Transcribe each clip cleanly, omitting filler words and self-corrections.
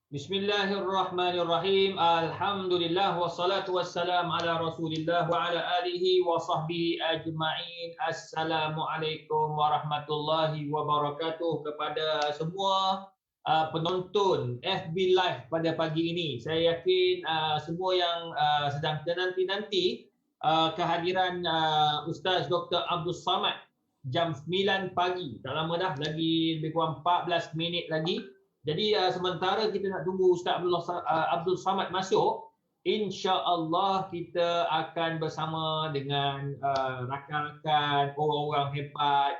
Bismillahirrahmanirrahim. Alhamdulillah wassalatu wassalam ala Rasulillah wa ala alihi wa sahbihi ajma'in. Assalamualaikum warahmatullahi wabarakatuh kepada semua penonton FB Live pada pagi ini. Saya yakin semua yang sedang menanti-nanti kehadiran Ustaz Dr. Abdul Samad jam 9 pagi. Tak lama dah, lagi lebih kurang 14 minit lagi. Jadi sementara kita nak tunggu Ustaz Abdul Samad masuk, insya-Allah kita akan bersama dengan rakan-rakan orang-orang hebat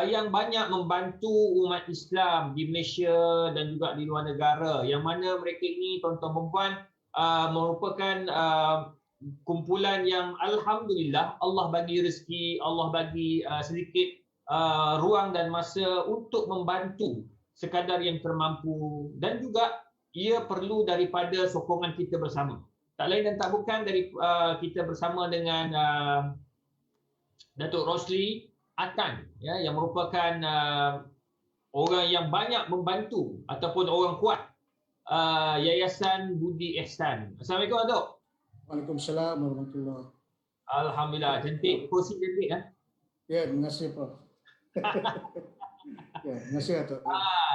yang banyak membantu umat Islam di Malaysia dan juga di luar negara. Yang mana mereka ini, tuan-tuan dan puan, merupakan kumpulan yang alhamdulillah Allah bagi rezeki, Allah bagi sedikit ruang dan masa untuk membantu sekadar yang termampu, dan juga ia perlu daripada sokongan kita bersama. Tak lain dan tak bukan dari kita bersama dengan Datuk Rosli Atan, ya, yang merupakan orang yang banyak membantu ataupun orang kuat Yayasan Budi Ihsan. Assalamualaikum Datuk. Waalaikumsalam warahmatullahi. Alhamdulillah, cantik, kursi cantik kan? Ya, terima kasih Prof. Ya, terima kasih Datuk.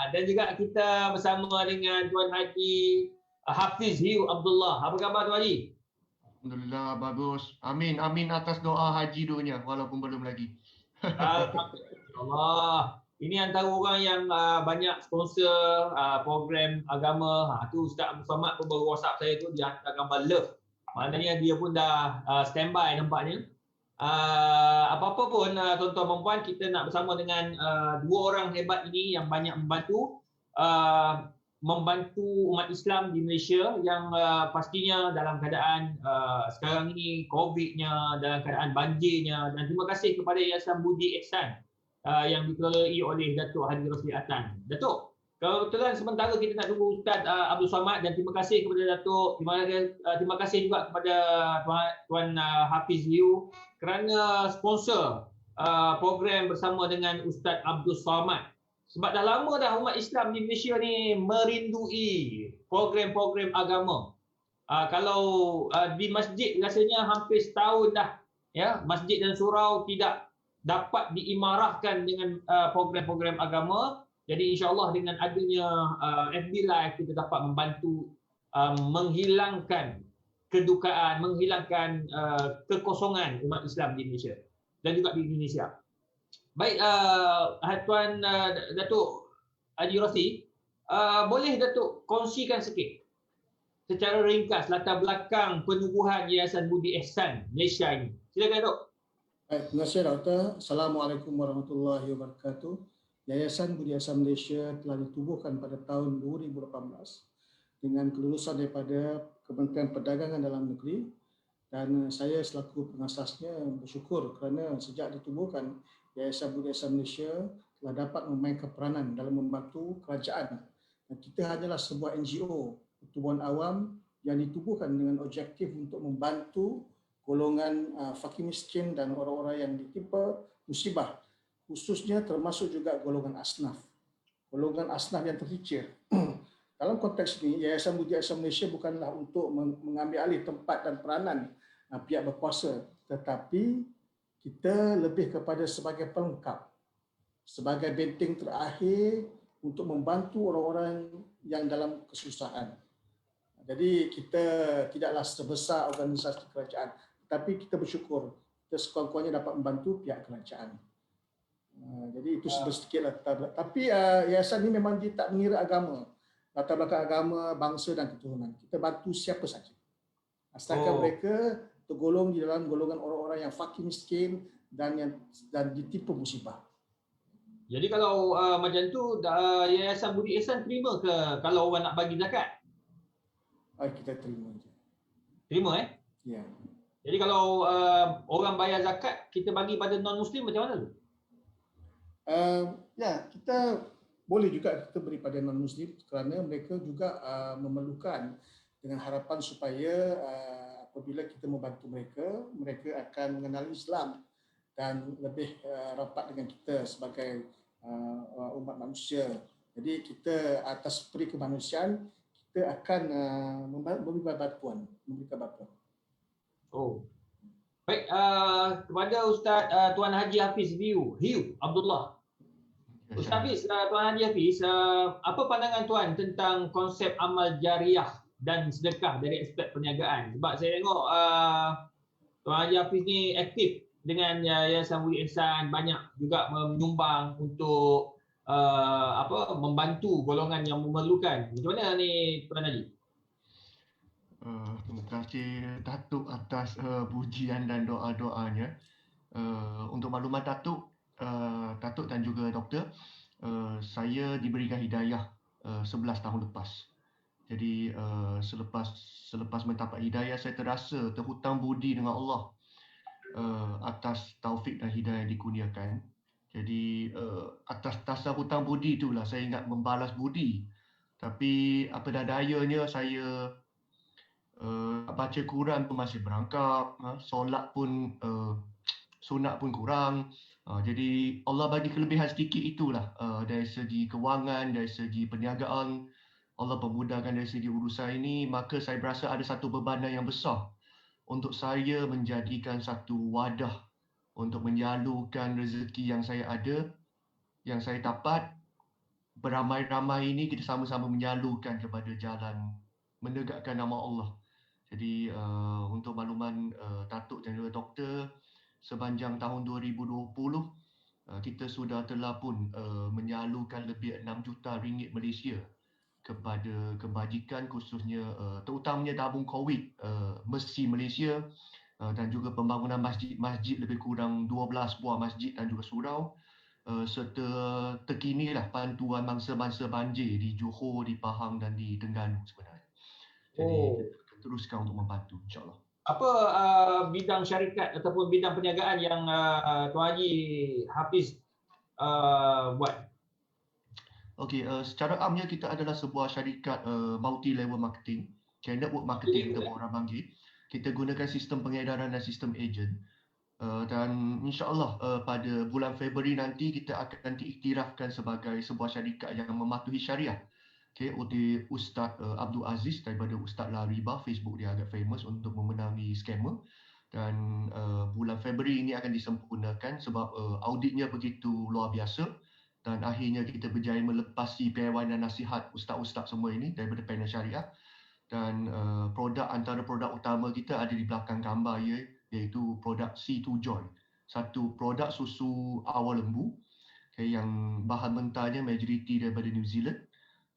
Dan juga kita bersama dengan Tuan Haji Hafiz Hiu Abdullah. Apa khabar Tuan Haji? Alhamdulillah, bagus. Amin, amin atas doa haji dunia walaupun belum lagi. Alhamdulillah. Ini antara orang yang banyak sponsor program agama. Tu Ustaz Abdul Samad pun baru WhatsApp saya tu, dia hantar gambar love. Maknanya dia pun dah standby nampaknya. Apa-apa pun tuan-tuan dan puan, kita nak bersama dengan dua orang hebat ini yang banyak membantu umat Islam di Malaysia yang pastinya dalam keadaan sekarang ini COVID-nya, dalam keadaan banjirnya. Dan terima kasih kepada Yayasan Budi Ihsan yang dikelola oleh Datuk Haji Rosli Atan. Datuk, kebetulan sementara kita nak tunggu Ustaz Abdul Samad, dan terima kasih kepada Datuk, terima kasih juga kepada Tuan Hafiz Liu kerana sponsor program bersama dengan Ustaz Abdul Samad. Sebab dah lama dah umat Islam di Malaysia ni merindui program-program agama. Kalau di masjid rasanya hampir setahun dah, ya, masjid dan surau tidak dapat diimarahkan dengan program-program agama. Jadi insya-Allah dengan adanya FB Live kita dapat membantu menghilangkan kedukaan, menghilangkan kekosongan umat Islam di Malaysia dan juga di Indonesia. Baik, Tuan Datuk Haji Rosli, boleh Datuk kongsikan sikit secara ringkas latar belakang penubuhan Yayasan Budi Ihsan Malaysia ini. Silakan Datuk. Baik, terima kasih Doktor. Assalamualaikum warahmatullahi wabarakatuh. Yayasan Budi Ihsan Malaysia telah ditubuhkan pada tahun 2018 dengan kelulusan daripada Kementerian Perdagangan Dalam Negeri, dan saya selaku pengasasnya bersyukur kerana sejak ditubuhkan Yayasan Budi Ihsan Malaysia telah dapat memainkan peranan dalam membantu kerajaan. Dan kita hanyalah sebuah NGO, pertubuhan awam yang ditubuhkan dengan objektif untuk membantu golongan fakir miskin dan orang-orang yang ditimpa musibah, khususnya termasuk juga golongan asnaf yang tercicir. Dalam konteks ini, Yayasan Budi Ihsan Malaysia bukanlah untuk mengambil alih tempat dan peranan pihak berkuasa, tetapi kita lebih kepada sebagai pelengkap, sebagai benteng terakhir untuk membantu orang-orang yang dalam kesusahan. Jadi kita tidaklah sebesar organisasi kerajaan, tetapi kita bersyukur kita sekurang-kurangnya dapat membantu pihak kerajaan. Jadi itu sedikitlah. Tapi yayasan ini memang dia tak mengira agama, latar belakang agama, bangsa dan keturunan. Kita bantu siapa saja, asalkan mereka tergolong di dalam golongan orang-orang yang fakir miskin dan ditimpa musibah. Jadi kalau macam tu, Yayasan Budi Ihsan terima ke kalau orang nak bagi zakat? Kita terima je. Terima Ya. Jadi kalau orang bayar zakat, kita bagi pada non-Muslim macam mana tu? Ya, kita boleh juga kita beri pada non-Muslim kerana mereka juga memerlukan, dengan harapan supaya apabila kita membantu mereka akan mengenal Islam dan lebih rapat dengan kita sebagai umat manusia. Jadi kita atas peri kemanusiaan, kita akan memberikan bantuan. Oh. Baik, kepada Ustaz Tuan Haji Hafiz Hiu Abdullah. Ustaz Hafiz, Tuan Haji Hafiz, apa pandangan Tuan tentang konsep amal jariah dan sedekah dari aspek perniagaan? Sebab saya tengok Tuan Haji Hafiz ni aktif dengan Yayasan Budi Ihsan, banyak juga menyumbang untuk membantu golongan yang memerlukan. Macam mana ni Tuan Haji? Terima kasih Datuk atas pujian dan doa-doanya. Untuk maklumat Datuk, Datuk dan juga Doktor, saya diberikan hidayah 11 tahun lepas. Jadi selepas mendapat hidayah, saya terasa terhutang budi dengan Allah atas taufik dan hidayah yang dikurniakan. Jadi atas dasar hutang budi itulah saya ingat membalas budi. Tapi apa dayanya saya baca Quran pun masih berangkap, solat pun sunat pun kurang. Jadi Allah bagi kelebihan sedikit itulah dari segi kewangan, dari segi perniagaan. Allah pemudahkan dari segi urusan ini, maka saya berasa ada satu bebanan yang besar untuk saya menjadikan satu wadah untuk menyalurkan rezeki yang saya ada, yang saya dapat. Beramai-ramai ini kita sama-sama menyalurkan kepada jalan menegakkan nama Allah. Jadi untuk makluman Datuk dan juga Doktor, sepanjang tahun 2020 kita sudah telah pun menyalurkan lebih 6 juta ringgit Malaysia kepada kebajikan, khususnya terutamanya tabung COVID Mercy Malaysia, dan juga pembangunan masjid lebih kurang 12 buah masjid dan juga surau, serta terkinilah bantuan mangsa-mangsa banjir di Johor, di Pahang dan di Terengganu sebenarnya. Jadi kita teruskan untuk membantu, insyaAllah. Apa bidang syarikat ataupun bidang perniagaan yang Tuan Haji Hafiz buat? Okey, secara amnya kita adalah sebuah syarikat multi-level marketing, network marketing kita orang panggil. Kita gunakan sistem pengedaran dan sistem ejen. Dan insyaAllah pada bulan Februari nanti kita akan diiktirafkan sebagai sebuah syarikat yang mematuhi syariah. Okay, oleh Ustaz Abdul Aziz daripada Ustaz Lariba, Facebook dia agak famous untuk memenangi scammer. Dan bulan Februari ini akan disempurnakan sebab auditnya begitu luar biasa. Dan akhirnya kita berjaya melepasi piawai dan nasihat ustaz-ustaz semua ini daripada panel syariah. Dan antara produk utama kita ada di belakang gambar iaitu produk C2 Joy. Satu produk susu awal lembu yang bahan mentahnya majoriti daripada New Zealand.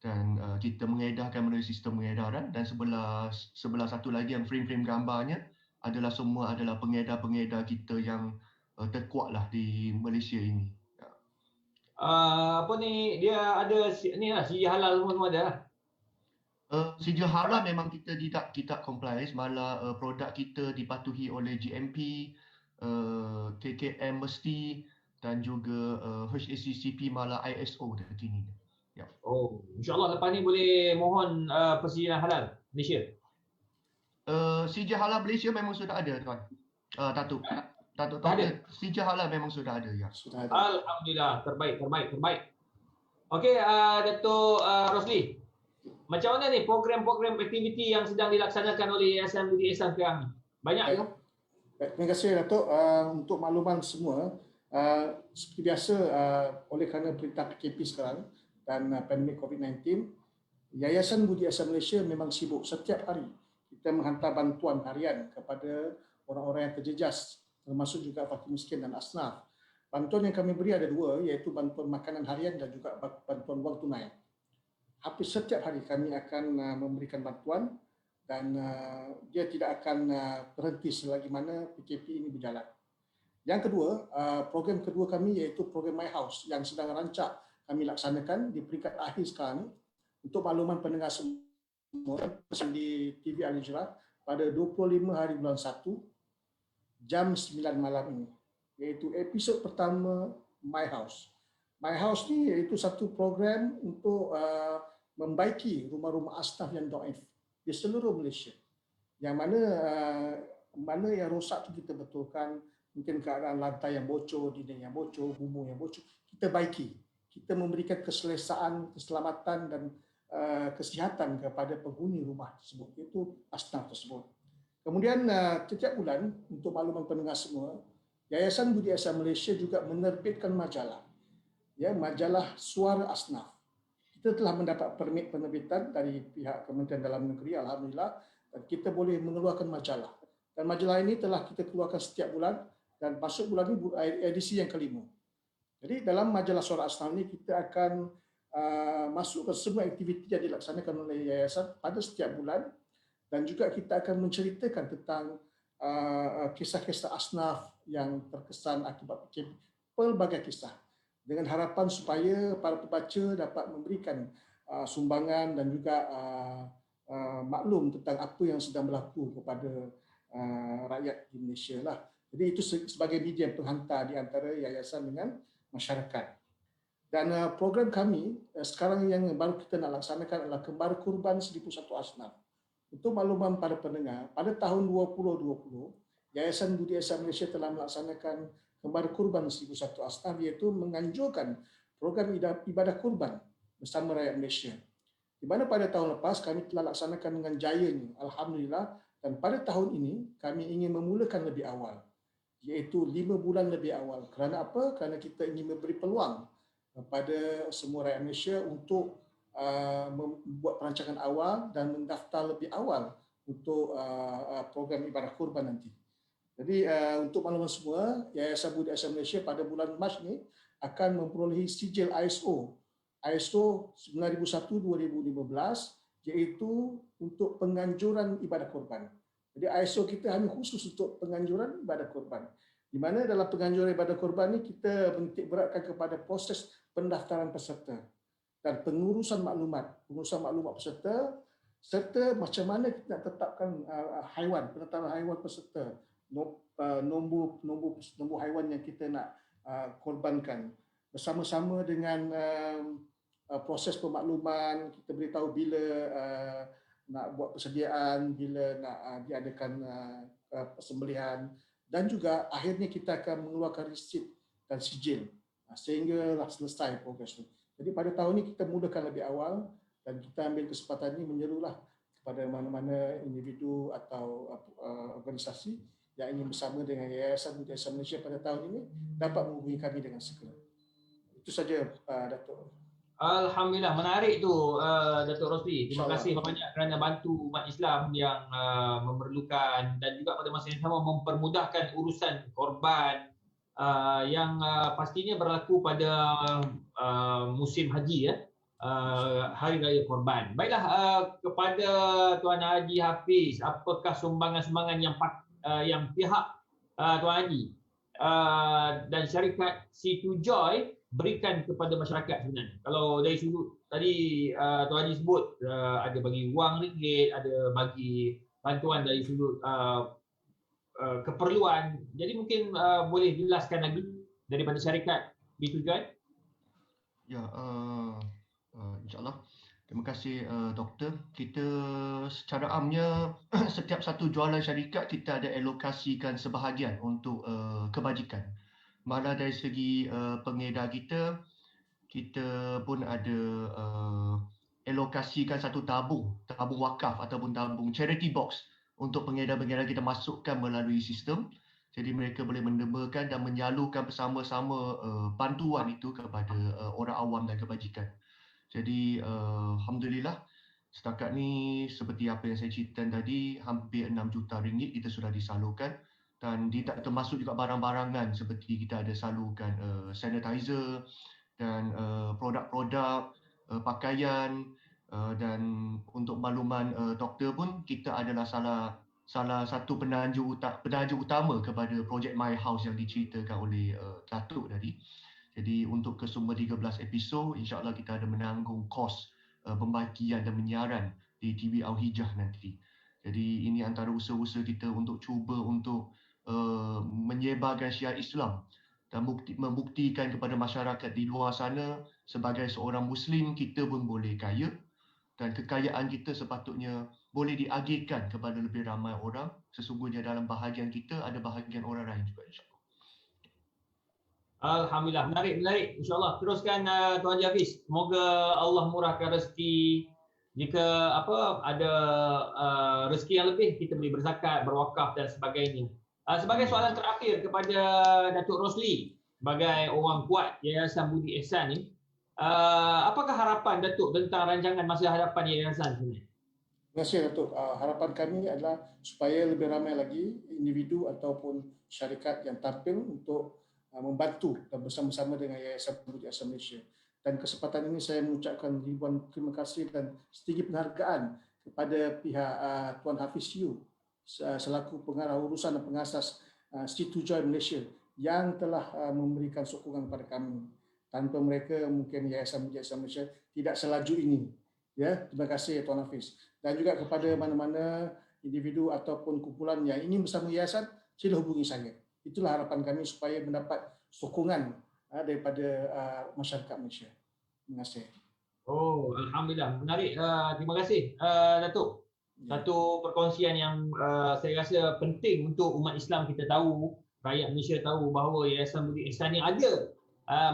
Dan kita mengedarkan melalui sistem pengedaran, dan sebelah satu lagi yang frame-frame gambarnya semua adalah pengedar-pengedar kita yang terkuatlah di Malaysia ini. Dia ada sijil halal semua ada lah. Sijil halal memang kita tidak compliance, malah produk kita dipatuhi oleh GMP, KKM mesti, dan juga HACCP malah ISO terkini. Ya. Oh, insyaAllah lepas ni boleh mohon persijilan halal Malaysia. Sijil halal Malaysia memang sudah ada, tuan. Datuk sijil halal memang sudah ada, ya. Sudah ada. Alhamdulillah, terbaik. Okey, Datuk Rosli. Macam mana ni program-program aktiviti yang sedang dilaksanakan oleh Yayasan Budi Ihsan sekarang ni? Banyak ke? Terima kasih Datuk. Untuk makluman semua, seperti biasa oleh kerana perintah PKP sekarang dan pandemik COVID-19, Yayasan Budi Ihsan Malaysia memang sibuk. Setiap hari kita menghantar bantuan harian kepada orang-orang yang terjejas, termasuk juga fakir miskin dan asnaf. Bantuan yang kami beri ada dua, iaitu bantuan makanan harian dan juga bantuan wang tunai. Hampir setiap hari kami akan memberikan bantuan, dan dia tidak akan berhenti selagi mana PKP ini berjalan. Yang kedua, program kedua kami iaitu program My House yang sedang rancak kami laksanakan di peringkat akhir sekarang ni. Untuk makluman pendengar semua di TV Al Hijrah pada 25 hari bulan 1 jam 9 malam ini, iaitu episod pertama My House. My House ni iaitu satu program untuk membaiki rumah-rumah asnaf yang dhaif di seluruh Malaysia. Yang mana yang rosak tu kita betulkan, mungkin keadaan lantai yang bocor, dinding yang bocor, bumbung yang bocor, kita baiki. Kita memberikan keselesaan, keselamatan dan kesihatan kepada penghuni rumah tersebut, iaitu asnaf tersebut. Kemudian setiap bulan, untuk makluman pendengar semua, Yayasan Budi Ihsan Malaysia juga menerbitkan majalah, ya, majalah Suara Asnaf. Kita telah mendapat permit penerbitan dari pihak Kementerian Dalam Negeri, alhamdulillah, dan kita boleh mengeluarkan majalah. Dan majalah ini telah kita keluarkan setiap bulan dan masuk bulan ini edisi yang kelima. Jadi dalam majalah Suara Asnaf ini kita akan masukkan semua aktiviti yang dilaksanakan oleh yayasan pada setiap bulan, dan juga kita akan menceritakan tentang kisah-kisah asnaf yang terkesan akibat pelbagai kisah, dengan harapan supaya para pembaca dapat memberikan sumbangan dan juga maklum tentang apa yang sedang berlaku kepada rakyat di Malaysia lah. Jadi itu sebagai media penghantar di antara yayasan dengan masyarakat. Dan program kami sekarang yang baru kita nak laksanakan adalah Kembar Kurban 1001 Asnaf. Untuk makluman para pendengar, pada tahun 2020, Yayasan Budi Ihsan Malaysia telah melaksanakan Kembar Kurban 1001 Asnaf, iaitu menganjurkan program ibadah kurban bersama rakyat Malaysia. Di mana pada tahun lepas kami telah laksanakan dengan jayanya, alhamdulillah, dan pada tahun ini kami ingin memulakan lebih awal, iaitu 5 bulan lebih awal. Kerana apa? Kerana kita ingin memberi peluang kepada semua rakyat Malaysia untuk membuat perancangan awal dan mendaftar lebih awal untuk program ibadah kurban nanti. Jadi untuk makluman semua, Yayasan Budi Ihsan Malaysia pada bulan Mac ini akan memperolehi sijil ISO 9001/2015, iaitu untuk penganjuran ibadah kurban. Jadi ISO kita hanya khusus untuk penganjuran ibadah kurban. Di mana dalam penganjuran ibadah kurban ini kita menitik beratkan kepada proses pendaftaran peserta dan pengurusan maklumat peserta, serta macam mana kita nak tetapkan pendaftaran haiwan peserta, nombor haiwan yang kita nak korbankan, bersama-sama dengan proses pemakluman. Kita beritahu bila nak buat persediaan, bila nak diadakan persembelihan, dan juga akhirnya kita akan mengeluarkan resit dan sijil sehinggalah selesai progres itu. Jadi pada tahun ini kita mulakan lebih awal, dan kita ambil kesempatan ini menyerulah kepada mana-mana individu atau organisasi yang ingin bersama dengan Yayasan Budi Ihsan Malaysia pada tahun ini dapat menghubungi kami dengan segera. Itu saja, Datuk. Alhamdulillah, menarik tu Datuk Rosli. Terima kasih banyak kerana bantu umat Islam yang memerlukan, dan juga pada masa yang sama mempermudahkan urusan korban yang pastinya berlaku pada musim haji, ya, Hari Raya Korban. Baiklah, kepada Tuan Haji Hafiz, apakah sumbangan-sumbangan yang pihak Tuan Haji dan syarikat C2Joy berikan kepada masyarakat sebenarnya? Kalau dari sudut tadi Tuan Haji sebut ada bagi wang ringgit, ada bagi bantuan dari sudut keperluan. Jadi mungkin boleh jelaskan lagi daripada syarikat C2Joy? Ya, insyaAllah. Terima kasih Doktor. Kita secara amnya setiap satu jualan syarikat kita ada alokasikan sebahagian untuk kebajikan. Malah dari segi pengedar kita pun ada alokasikan satu tabung wakaf ataupun tabung charity box untuk pengedar-pengedar kita masukkan melalui sistem. Jadi mereka boleh mendebakan dan menyalurkan bersama-sama bantuan itu kepada orang awam dan kebajikan. Jadi alhamdulillah setakat ni seperti apa yang saya ceritakan tadi, hampir 6 juta ringgit kita sudah disalurkan. Dan tidak termasuk juga barang-barangan seperti kita ada salurkan sanitizer dan produk-produk pakaian, dan untuk makluman doktor pun kita adalah salah satu penaja utama kepada projek My House yang diceritakan oleh Datuk tadi. Jadi untuk kesemua 13 episod, insya-Allah kita ada menanggung kos pembagian dan menyiaran di TV Al-Hijah nanti. Jadi ini antara usaha-usaha kita untuk cuba untuk menyebarkan syiar Islam dan membuktikan kepada masyarakat di luar sana, sebagai seorang Muslim kita pun boleh kaya, dan kekayaan kita sepatutnya boleh diagihkan kepada lebih ramai orang. Sesungguhnya dalam bahagian kita ada bahagian orang lain juga, insyaAllah. Alhamdulillah, menarik. InsyaAllah teruskan Tuan Haji Hafiz. Semoga Allah murahkan rezeki jika ada rezeki yang lebih, kita boleh berzakat, berwakaf dan sebagainya. Sebagai soalan terakhir kepada Datuk Rosli sebagai orang kuat Yayasan Budi Ihsan ni, apakah harapan Datuk tentang rancangan masa hadapan yayasan sebenarnya? Terima kasih Datuk. Harapan kami adalah supaya lebih ramai lagi individu ataupun syarikat yang tampil untuk membantu dan bersama-sama dengan Yayasan Budi Ihsan Malaysia. Dan kesempatan ini saya mengucapkan ribuan terima kasih dan setinggi penghargaan kepada pihak Tuan Hafiz Yu selaku pengarah urusan dan pengasas Situ Joy Malaysia yang telah memberikan sokongan kepada kami. Tanpa mereka mungkin Yayasan Budi Ihsan Malaysia tidak selaju ini. Ya, terima kasih Tuan Hafiz. Dan juga kepada mana-mana individu ataupun kumpulan yang ingin bersama yayasan, sila hubungi saya. Itulah harapan kami supaya mendapat sokongan daripada masyarakat Malaysia. Terima kasih. Oh, Alhamdulillah. Menarik. Terima kasih, Datuk. Satu perkongsian yang saya rasa penting untuk umat Islam kita tahu, rakyat Malaysia tahu bahawa Yayasan Budi Ihsan ni ada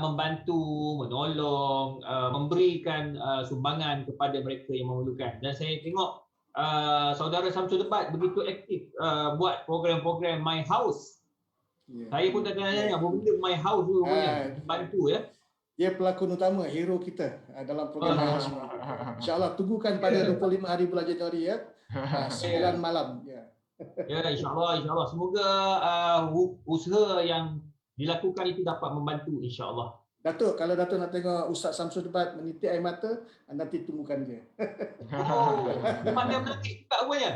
membantu, menolong, memberikan sumbangan kepada mereka yang memerlukan. Dan saya tengok saudara Samsul Debat begitu aktif buat program-program My House. Saya pun tak tanya apa benda My House tu bantu ya. Dia pelakon utama, hero kita dalam program My House. InsyaAllah tunggukan pada 25 hari bulan Januari ya. 9 malam. Ya, insyaAllah. Semoga usaha yang dilakukan itu dapat membantu insyaAllah. Datuk, kalau Datuk nak tengok Ustaz Samsul Debat menitik air mata, nanti tunggukan dia. Memang dia menarik juga rupanya.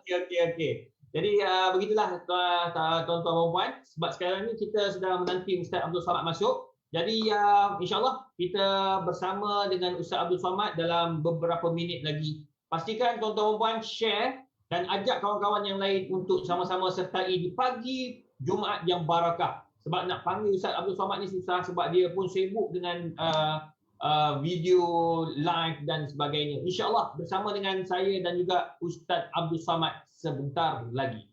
Okey. Jadi begitulah tuan-tuan dan puan, sebab sekarang ni kita sedang menanti Ustaz Abdul Samad masuk. Jadi insyaAllah kita bersama dengan Ustaz Abdul Samad dalam beberapa minit lagi. Pastikan tuan-tuan dan puan share dan ajak kawan-kawan yang lain untuk sama-sama sertai di pagi Jumaat yang barakah. Sebab nak panggil Ustaz Abdul Samad ni susah sebab dia pun sibuk dengan video live dan sebagainya. InsyaAllah bersama dengan saya dan juga Ustaz Abdul Samad sebentar lagi.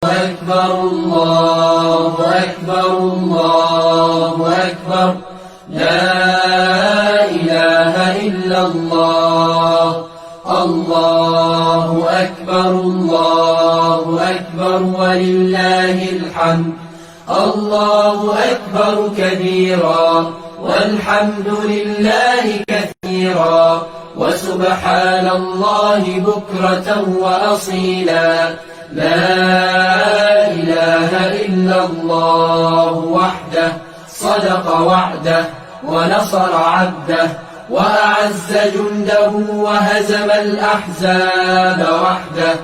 Akbar, Allahu Akbar, Allahu Akbar, La ilaha illallah, Allahu Akbar, Allahu Akbar, walillahil hamd, Allahu Akbar kabira, walhamdulillahi kathira, wa subhanallahi bukratan wa asila. لا إله إلا الله وحده صدق وعده ونصر عبده وأعز جنده وهزم الأحزاب وحده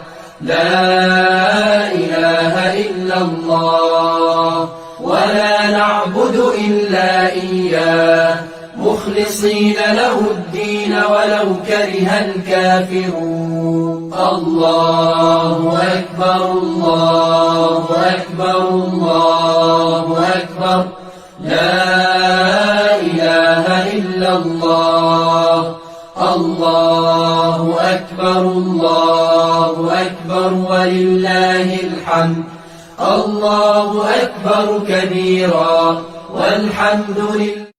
لا إله إلا الله ولا نعبد إلا إياه مخلصين له الدين ولو كره الكافرون الله أكبر الله أكبر الله أكبر لا إله إلا الله الله أكبر الله أكبر ولله الحمد الله أكبر كبيرا والحمد لله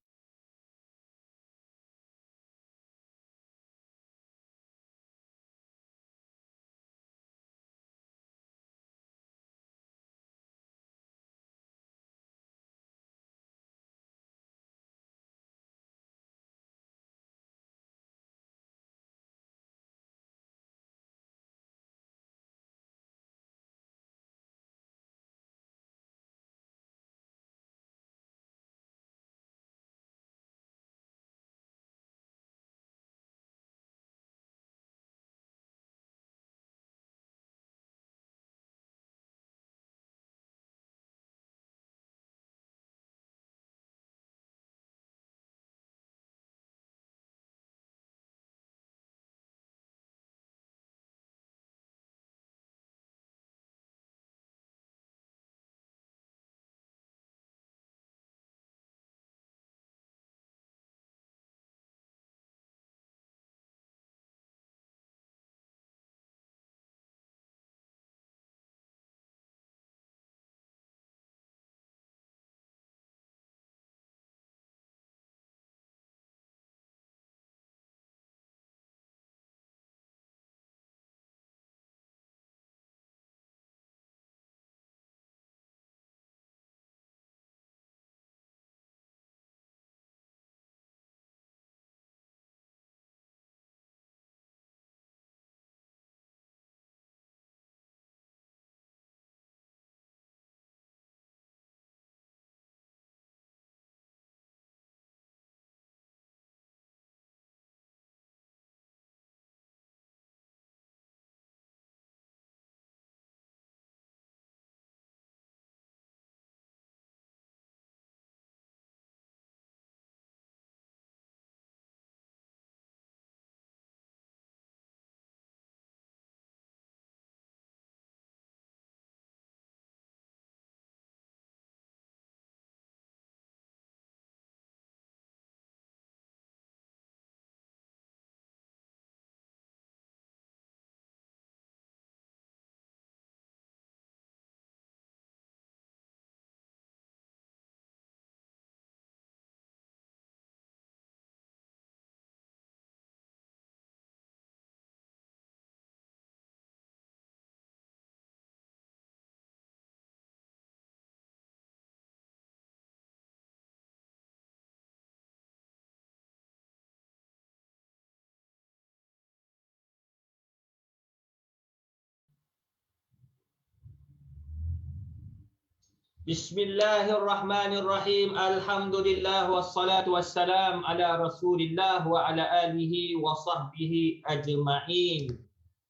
Bismillahirrahmanirrahim. Alhamdulillah wassalatu wassalam ala Rasulillah wa ala alihi wa sahbihi ajma'in.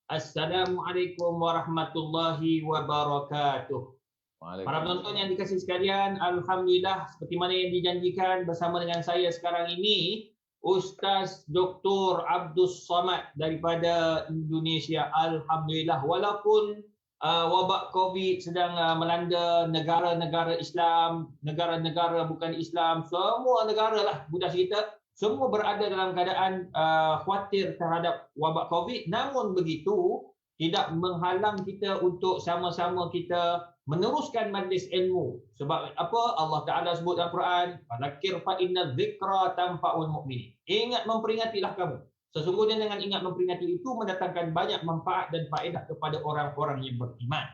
Assalamualaikum warahmatullahi wabarakatuh. Para penonton yang dikasihi sekalian, alhamdulillah seperti mana yang dijanjikan, bersama dengan saya sekarang ini Ustaz Dr. Abdus Samad daripada Indonesia. Alhamdulillah, walaupun wabak COVID sedang melanda negara-negara Islam, negara-negara bukan Islam, semua negara lah mudah cerita, semua berada dalam keadaan khawatir terhadap wabak COVID. Namun begitu, tidak menghalang kita untuk sama-sama kita meneruskan majlis ilmu. Sebab apa? Allah Ta'ala sebut dalam Quran, "Fadzakir fa inna dzikra tanfa'ul mu'minin." Ingat, memperingatilah kamu. Sesungguhnya dengan ingat memperingati itu mendatangkan banyak manfaat dan faedah kepada orang-orang yang beriman.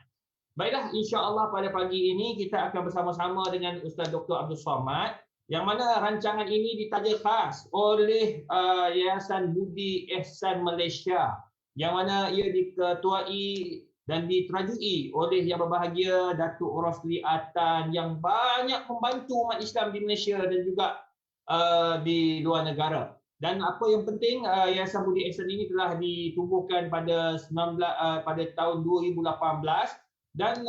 Baiklah, insya-Allah pada pagi ini kita akan bersama-sama dengan Ustaz Dr. Abdul Somad, yang mana rancangan ini ditaja khas oleh Yayasan Budi Ihsan Malaysia, yang mana ia diketuai dan diterajui oleh Yang Berbahagia Datuk Rosli Atan, yang banyak membantu umat Islam di Malaysia dan juga di luar negara. Dan apa yang penting, Yayasan Budi Ihsan ini telah ditubuhkan pada tahun 2018, dan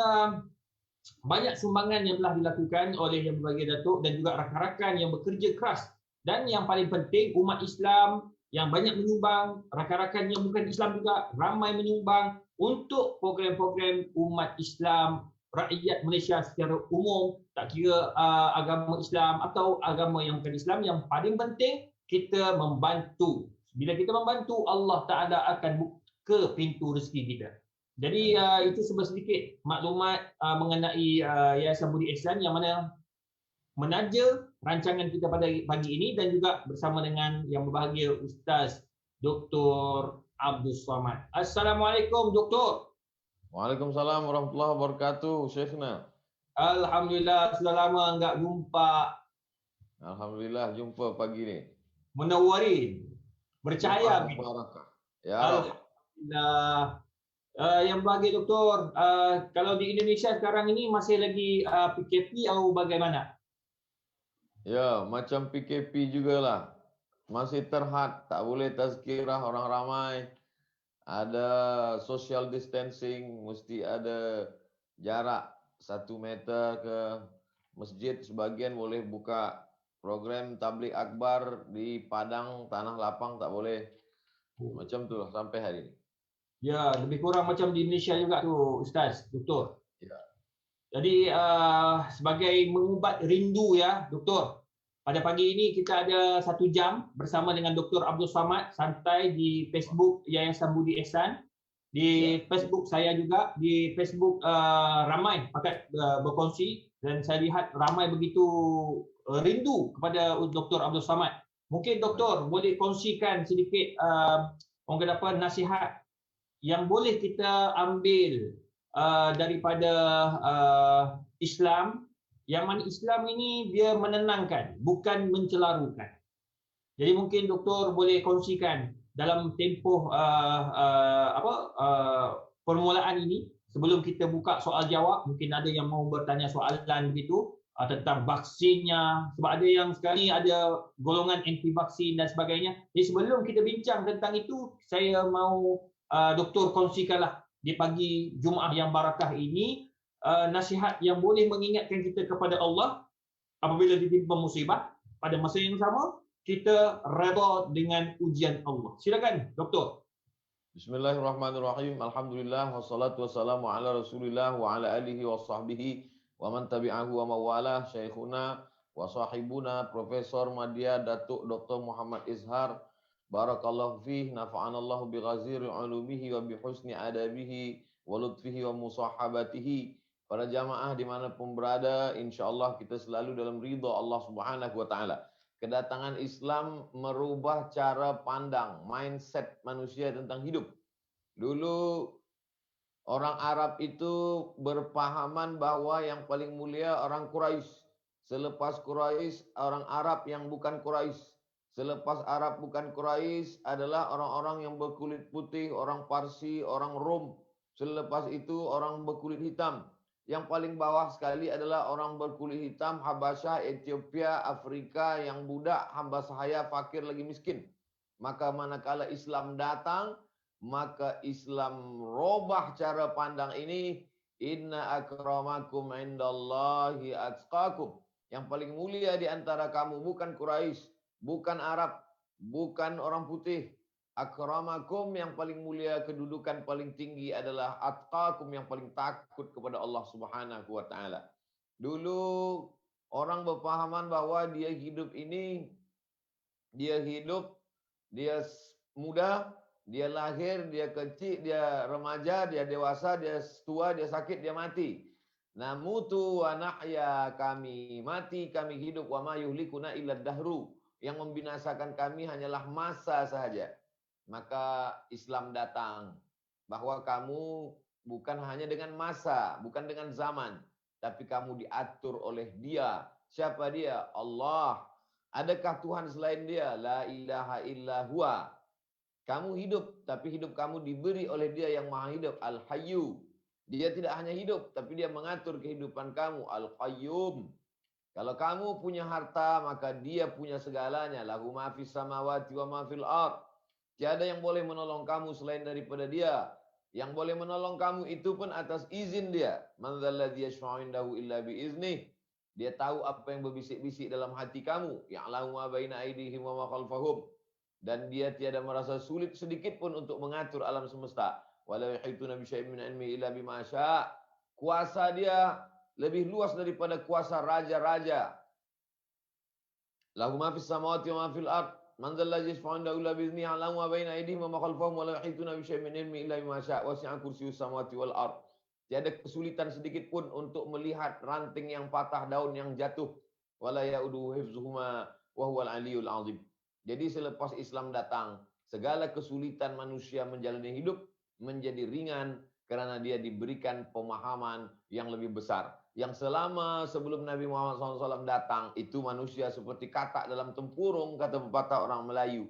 banyak sumbangan yang telah dilakukan oleh Yang Berbahagia Datuk dan juga rakan-rakan yang bekerja keras. Dan yang paling penting, umat Islam yang banyak menyumbang, rakan-rakan yang bukan Islam juga ramai menyumbang untuk program-program umat Islam, rakyat Malaysia secara umum, tak kira agama Islam atau agama yang bukan Islam. Yang paling penting, kita membantu. Bila kita membantu, Allah Ta'ala akan buka pintu rezeki kita. Jadi itu sedikit maklumat mengenai Yayasan Budi Ihsan, yang mana menaja rancangan kita pada pagi ini, dan juga bersama dengan Yang Berbahagia Ustaz Dr. Abdul Somad. Assalamualaikum Doktor. Waalaikumsalam warahmatullahi wabarakatuh, Syekhna. Alhamdulillah, sudah lama enggak jumpa. Alhamdulillah jumpa pagi ni. Menawarin, bercahaya. Ya. Alhamdulillah. Yang Berbahagia Doktor, kalau di Indonesia sekarang ini masih lagi PKP atau bagaimana? Ya, macam PKP jugalah. Masih terhad, tak boleh tazkirah orang ramai. Ada social distancing, mesti ada jarak 1 meter ke masjid. Sebagian boleh buka program tabligh akbar di padang, tanah lapang tak boleh. Macam tu lah sampai hari ini. Ya, lebih kurang macam di Indonesia juga tu, Ustaz, Doktor. Ya. Jadi sebagai mengubat rindu ya, Doktor. Pada pagi ini kita ada 1 jam bersama dengan Dr. Abdul Somad santai di Facebook Yayasan Budi Ihsan, di Facebook saya juga, di Facebook ramai pakat berkongsi, dan saya lihat ramai begitu rindu kepada Dr. Abdul Somad. Mungkin Doktor boleh kongsikan sedikit orang kata apa, nasihat yang boleh kita ambil daripada Islam, yang mana Islam ini dia menenangkan, bukan mencelarukan. Jadi mungkin Doktor boleh kongsikan dalam tempoh permulaan ini, sebelum kita buka soal jawab. Mungkin ada yang mau bertanya soalan begitu tentang vaksinnya, sebab ada yang sekarang ni ada golongan anti vaksin dan sebagainya. Jadi sebelum kita bincang tentang itu, saya mau Doktor kongsikanlah di pagi Jumaat yang barakah ini nasihat yang boleh mengingatkan kita kepada Allah apabila ditimpa musibah. Pada masa yang sama, kita redha dengan ujian Allah. Silakan Doktor. Bismillahirrahmanirrahim. Alhamdulillah wassalatu wassalamu ala Rasulillah wa ala alihi wa sahbihi wa man tabi'ahu wa mawalah. Syekhuna wa sahibuna Profesor Madya Datuk Dr. Muhammad Izhar, barakallahu fih, nafa'anallahu bi ghaziri ulumihi wa bi husni adabihi wa lutfihi wa musahabatihi. Para jamaah dimanapun berada, insyaAllah kita selalu dalam ridha Allah Subhanahu wa Ta'ala. Kedatangan Islam merubah cara pandang, mindset manusia tentang hidup. Dulu orang Arab itu berpahaman bahwa yang paling mulia orang Quraisy. Selepas Quraisy, orang Arab yang bukan Quraisy. Selepas Arab bukan Quraisy adalah orang-orang yang berkulit putih, orang Parsi, orang Rom. Selepas itu orang berkulit hitam. Yang paling bawah sekali adalah orang berkulit hitam, Habasyah, Ethiopia, Afrika, yang budak, hamba sahaya, fakir lagi miskin. Maka manakala Islam datang, maka Islam robah cara pandang ini. Inna akramakum indallahi atqakum. Yang paling mulia di antara kamu bukan Quraisy, bukan Arab, bukan orang putih. Akramakum, yang paling mulia, kedudukan paling tinggi adalah atqakum, yang paling takut kepada Allah Subhanahu wa taala. Dulu orang berpahaman bahwa dia hidup dia muda, dia lahir, dia kecil, dia remaja, dia dewasa, dia tua, dia sakit, dia mati. Namutu wa nahya, kami mati, kami hidup, wa ma yuhlikuna illa dahru, yang membinasakan kami hanyalah masa sahaja. Maka Islam datang bahwa kamu bukan hanya dengan masa, bukan dengan zaman, tapi kamu diatur oleh Dia. Siapa Dia? Allah. Adakah Tuhan selain Dia? La ilaha illa huwa. Kamu hidup, tapi hidup kamu diberi oleh Dia yang Maha Hidup, Al-Hayyu. Dia tidak hanya hidup, tapi Dia mengatur kehidupan kamu, Al-Qayyum. Kalau kamu punya harta, maka Dia punya segalanya. Lahu ma fis samawati wa ma fil ardh. Tiada yang boleh menolong kamu selain daripada Dia. Yang boleh menolong kamu itu pun atas izin Dia. Man dzalladzi yashfa'u indahu illa biiznih. Dia tahu apa yang berbisik-bisik dalam hati kamu. Ya'lamu ma baina aydihim wa ma khalfahum. Dan Dia tiada merasa sulit sedikit pun untuk mengatur alam semesta. Wala yuhituna bi syai'in min ilmihi illa bima syaa'. Kuasa Dia lebih luas daripada kuasa raja-raja. Lahu ma fis samawati wa ma fil ardh. Man dzalladzi yashfa'u indahu illa bi'idznihi, ya'lamu ma baina aydihim wa ma khalfahum wa la yuhituna bi syai'in min ilmihi illa bima syaa', wasi'a kursiyyus samawati wal ardh. Tiada kesulitan sedikit pun untuk melihat ranting yang patah, daun yang jatuh. Wala ya'uduhu hifdzuhuma wa huwal 'aliyyul 'azim. Jadi selepas Islam datang, segala kesulitan manusia menjalani hidup menjadi ringan karena dia diberikan pemahaman yang lebih besar. Yang selama sebelum Nabi Muhammad SAW datang, itu manusia seperti katak dalam tempurung, kata pepatah orang Melayu.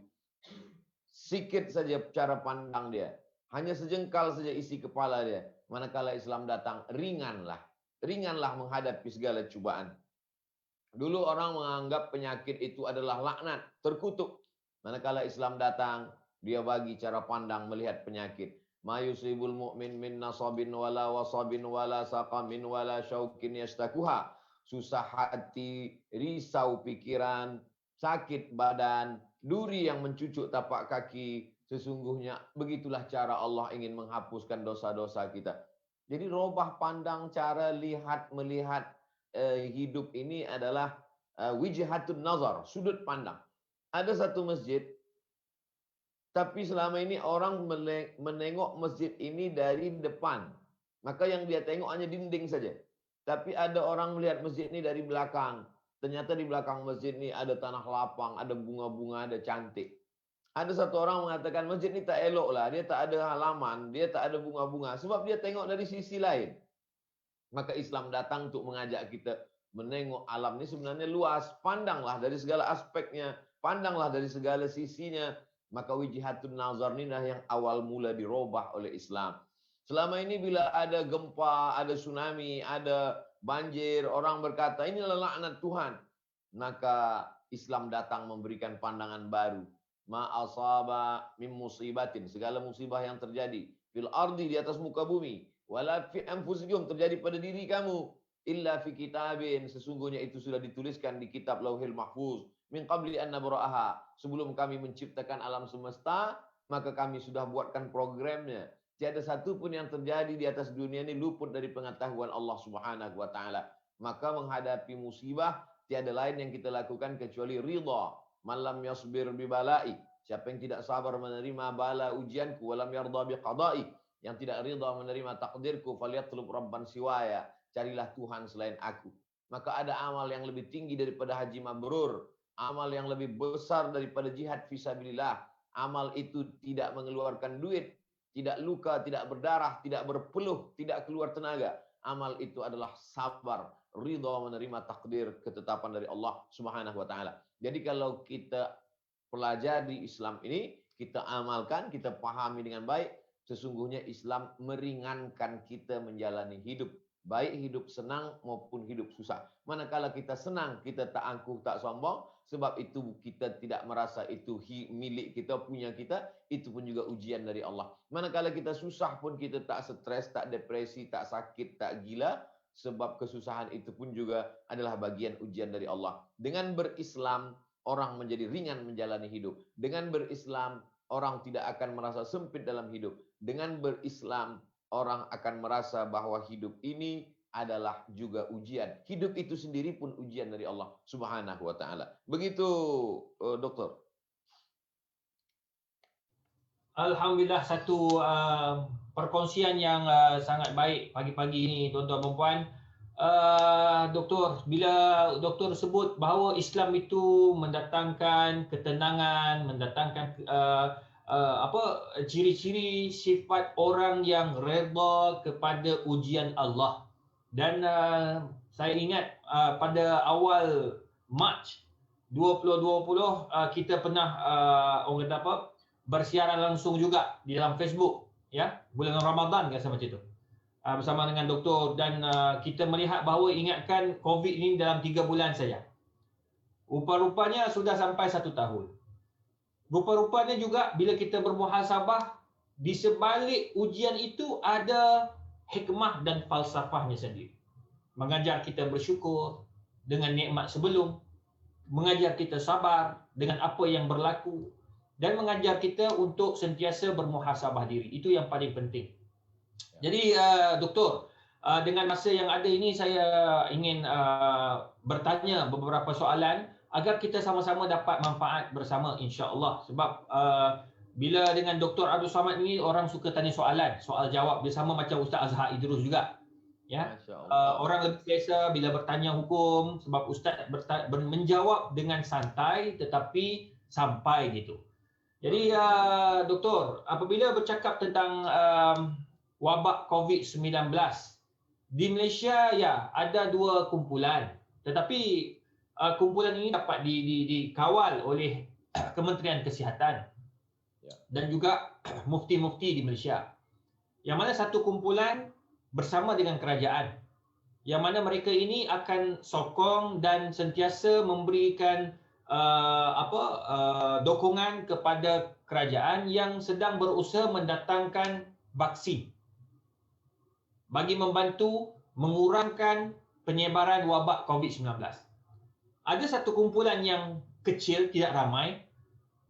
Sikit saja cara pandang dia. Hanya sejengkal saja isi kepala dia. Manakala Islam datang, ringanlah. Ringanlah menghadapi segala cubaan. Dulu orang menganggap penyakit itu adalah laknat, terkutuk. Manakala Islam datang, dia bagi cara pandang melihat penyakit. Ma yusibul mu'min min nasabin wala wasabin wala saqamin wala syaukin yastakuha. Susah hati, risau pikiran, sakit badan, duri yang mencucuk tapak kaki. Sesungguhnya begitulah cara Allah ingin menghapuskan dosa-dosa kita. Jadi robah pandang cara melihat hidup ini adalah wijhatun nazar, sudut pandang. Ada satu masjid, tapi selama ini orang menengok masjid ini dari depan. Maka yang dia tengok hanya dinding saja. Tapi ada orang melihat masjid ini dari belakang. Ternyata di belakang masjid ini ada tanah lapang, ada bunga-bunga, ada cantik. Ada satu orang mengatakan masjid ini tak elok lah. Dia tak ada halaman, dia tak ada bunga-bunga. Sebab dia tengok dari sisi lain. Maka Islam datang untuk mengajak kita menengok alam ini sebenarnya luas. Pandanglah dari segala aspeknya. Pandanglah dari segala sisinya. Maka wijhatun nazar ini adalah yang awal mula dirobah oleh Islam. Selama ini bila ada gempa, ada tsunami, ada banjir, orang berkata inilah laknat Tuhan. Maka Islam datang memberikan pandangan baru. Ma asaba min musibatin, segala musibah yang terjadi fil ardi, di atas muka bumi, wala fi anfusikum, terjadi pada diri kamu, illa fi kitabin, sesungguhnya itu sudah dituliskan di kitab Lauhil Mahfuz, min qabli an nabra'aha, sebelum kami menciptakan alam semesta, maka kami sudah buatkan programnya. Tiada satu pun yang terjadi di atas dunia ini luput dari pengetahuan Allah Subhanahu wa taala. Maka menghadapi musibah tiada lain yang kita lakukan kecuali ridha. Man lam yasbir bi bala'i, siapa yang tidak sabar menerima bala ujianku, walam yarda bi qada'i, yang tidak ridha menerima takdirku, falyatlub rabban siwaya, carilah Tuhan selain aku. Maka ada amal yang lebih tinggi daripada haji mabrur, amal yang lebih besar daripada jihad fisabilillah. Amal itu tidak mengeluarkan duit, tidak luka, tidak berdarah, tidak berpeluh, tidak keluar tenaga. Amal itu adalah sabar, ridha menerima takdir, ketetapan dari Allah Subhanahu wa taala. Jadi kalau kita pelajari Islam ini, kita amalkan, kita pahami dengan baik, sesungguhnya Islam meringankan kita menjalani hidup. baik hidup senang maupun hidup susah. Manakala kita senang, kita tak angkuh, tak sombong, sebab itu kita tidak merasa itu milik kita, punya kita, itu pun juga ujian dari Allah. Manakala kita susah pun kita tak stres, tak depresi, tak sakit, tak gila, sebab kesusahan itu pun juga adalah bagian ujian dari Allah. Dengan berislam, orang menjadi ringan menjalani hidup. Dengan berislam, orang tidak akan merasa sempit dalam hidup. Dengan berislam, orang akan merasa bahwa hidup ini adalah juga ujian. Hidup itu sendiri pun ujian dari Allah Subhanahu wa taala. Begitu, Dokter. Alhamdulillah, satu perkongsian yang sangat baik pagi-pagi ini, tuan-tuan dan puan. Doktor, bila doktor sebut bahawa Islam itu mendatangkan ketenangan, mendatangkan ciri-ciri sifat orang yang redha kepada ujian Allah. Dan saya ingat pada awal Mac 2020 kita pernah orang kata apa, bersiaran langsung juga di dalam Facebook, ya, bulan Ramadan kan macam itu. Bersama dengan doktor, dan kita melihat bahawa ingatkan COVID ini dalam 3 bulan saja. Rupa-rupanya sudah sampai 1 tahun. Rupa-rupanya juga bila kita bermuhasabah, di sebalik ujian itu ada hikmah dan falsafahnya sendiri. Mengajar kita bersyukur dengan nikmat sebelum, mengajar kita sabar dengan apa yang berlaku, dan mengajar kita untuk sentiasa bermuhasabah diri. Itu yang paling penting. Jadi doktor, dengan masa yang ada ini, saya ingin bertanya beberapa soalan agar kita sama-sama dapat manfaat bersama, insya-Allah. Sebab bila dengan Dr. Abdul Samad ini, orang suka tanya soalan, soal jawab. Dia sama macam Ustaz Azhar Idrus juga. Ya, orang lebih biasa bila bertanya hukum, sebab Ustaz menjawab dengan santai tetapi sampai gitu. Jadi doktor, apabila bercakap tentang wabak COVID-19 di Malaysia, ya, ada 2 kumpulan, tetapi kumpulan ini dapat dikawal oleh Kementerian Kesihatan dan juga mufti-mufti di Malaysia. Yang mana satu kumpulan bersama dengan kerajaan, yang mana mereka ini akan sokong dan sentiasa memberikan dokongan kepada kerajaan yang sedang berusaha mendatangkan vaksin bagi membantu mengurangkan penyebaran wabak COVID-19. Ada satu kumpulan yang kecil, tidak ramai,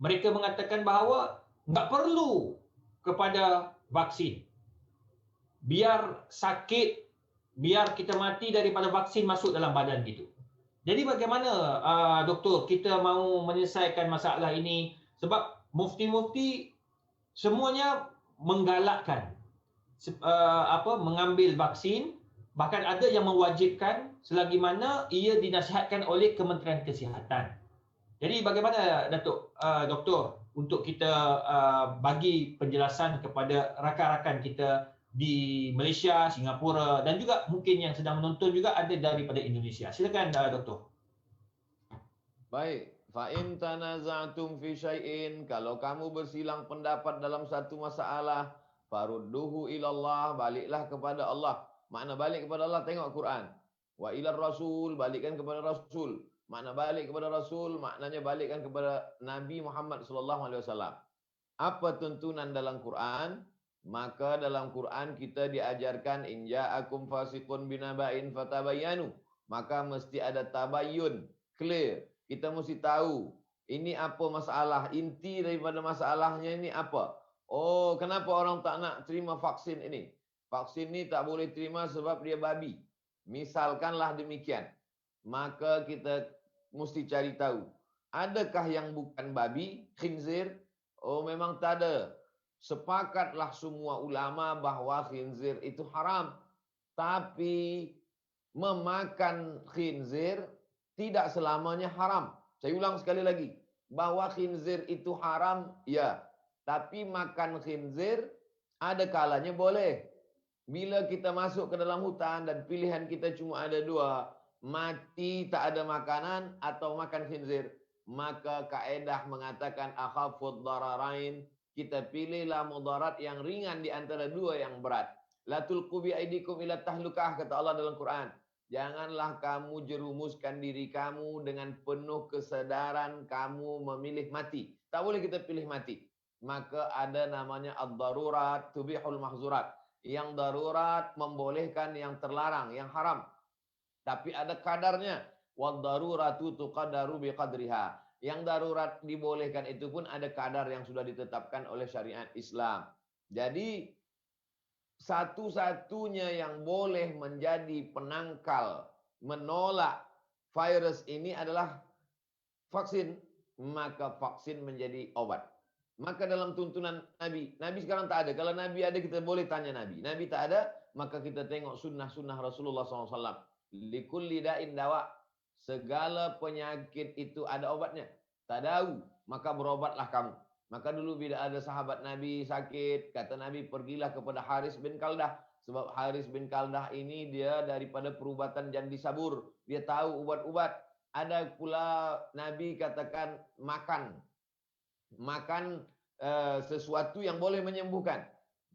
mereka mengatakan bahawa tak perlu kepada vaksin. Biar sakit, biar kita mati daripada vaksin masuk dalam badan gitu. Jadi bagaimana doktor kita mahu menyelesaikan masalah ini? Sebab mufti-mufti semuanya menggalakkan mengambil vaksin, bahkan ada yang mewajibkan selagi mana ia dinasihatkan oleh Kementerian Kesihatan. Jadi bagaimana doktor untuk kita bagi penjelasan kepada rakan-rakan kita di Malaysia, Singapura, dan juga mungkin yang sedang menonton juga ada daripada Indonesia. Silakan doktor. Baik, fa in tanaza'tum fi syai'in, kalau kamu bersilang pendapat dalam satu masalah, farudduhu ilallah, baliklah kepada Allah. Makna balik kepada Allah, tengok Quran. Wa ilar rasul, balikkan kepada Rasul. Makna balik kepada Rasul, maknanya balikkan kepada Nabi Muhammad SAW. Apa tuntunan dalam Quran? Maka dalam Quran kita diajarkan in ja'akum fasiqun binaba'in fatabayyanu. Maka mesti ada tabayyun, clear. Kita mesti tahu ini apa masalah, inti daripada masalahnya ini apa. Oh, kenapa orang tak nak terima vaksin ini? Vaksin ini tak boleh terima sebab dia babi. Misalkanlah demikian. Maka kita mesti cari tahu. Adakah yang bukan babi, khinzir? Oh, memang tak ada. Sepakatlah semua ulama bahawa khinzir itu haram. Tapi memakan khinzir tidak selamanya haram. Saya ulang sekali lagi. Bahawa khinzir itu haram, ya. Tapi makan khinzir ada kalanya boleh. Bila kita masuk ke dalam hutan dan pilihan kita cuma ada 2, mati tak ada makanan atau makan khinzir, maka kaedah mengatakan akhafud dararain, kita pilihlah mudarat yang ringan di antara 2 yang berat. La tulqu bi aidikum ila tahlukah, kata Allah dalam Quran. Janganlah kamu jerumuskan diri kamu dengan penuh kesedaran kamu memilih mati. Tak boleh kita pilih mati. Maka ada namanya ad-darurat tubihul mahzurat. Yang darurat membolehkan yang terlarang, yang haram. Tapi ada kadarnya. Wad-daruratu tuqaddaru biqadriha. Yang darurat dibolehkan itu pun ada kadar yang sudah ditetapkan oleh syariat Islam. Jadi satu-satunya yang boleh menjadi penangkal menolak virus ini adalah vaksin. Maka vaksin menjadi obat. Maka dalam tuntunan Nabi sekarang tak ada. Kalau Nabi ada kita boleh tanya Nabi. Nabi tak ada, maka kita tengok sunnah-sunnah Rasulullah SAW. Likulli da'in dawa. Segala penyakit itu ada obatnya. Tadau, maka berobatlah kamu. Maka dulu bila ada sahabat Nabi sakit, kata Nabi pergilah kepada Haris bin Kaldah. Sebab Haris bin Kaldah ini dia daripada perubatan Jandi Sabur. Dia tahu ubat-ubat. Ada pula Nabi katakan makan sesuatu yang boleh menyembuhkan.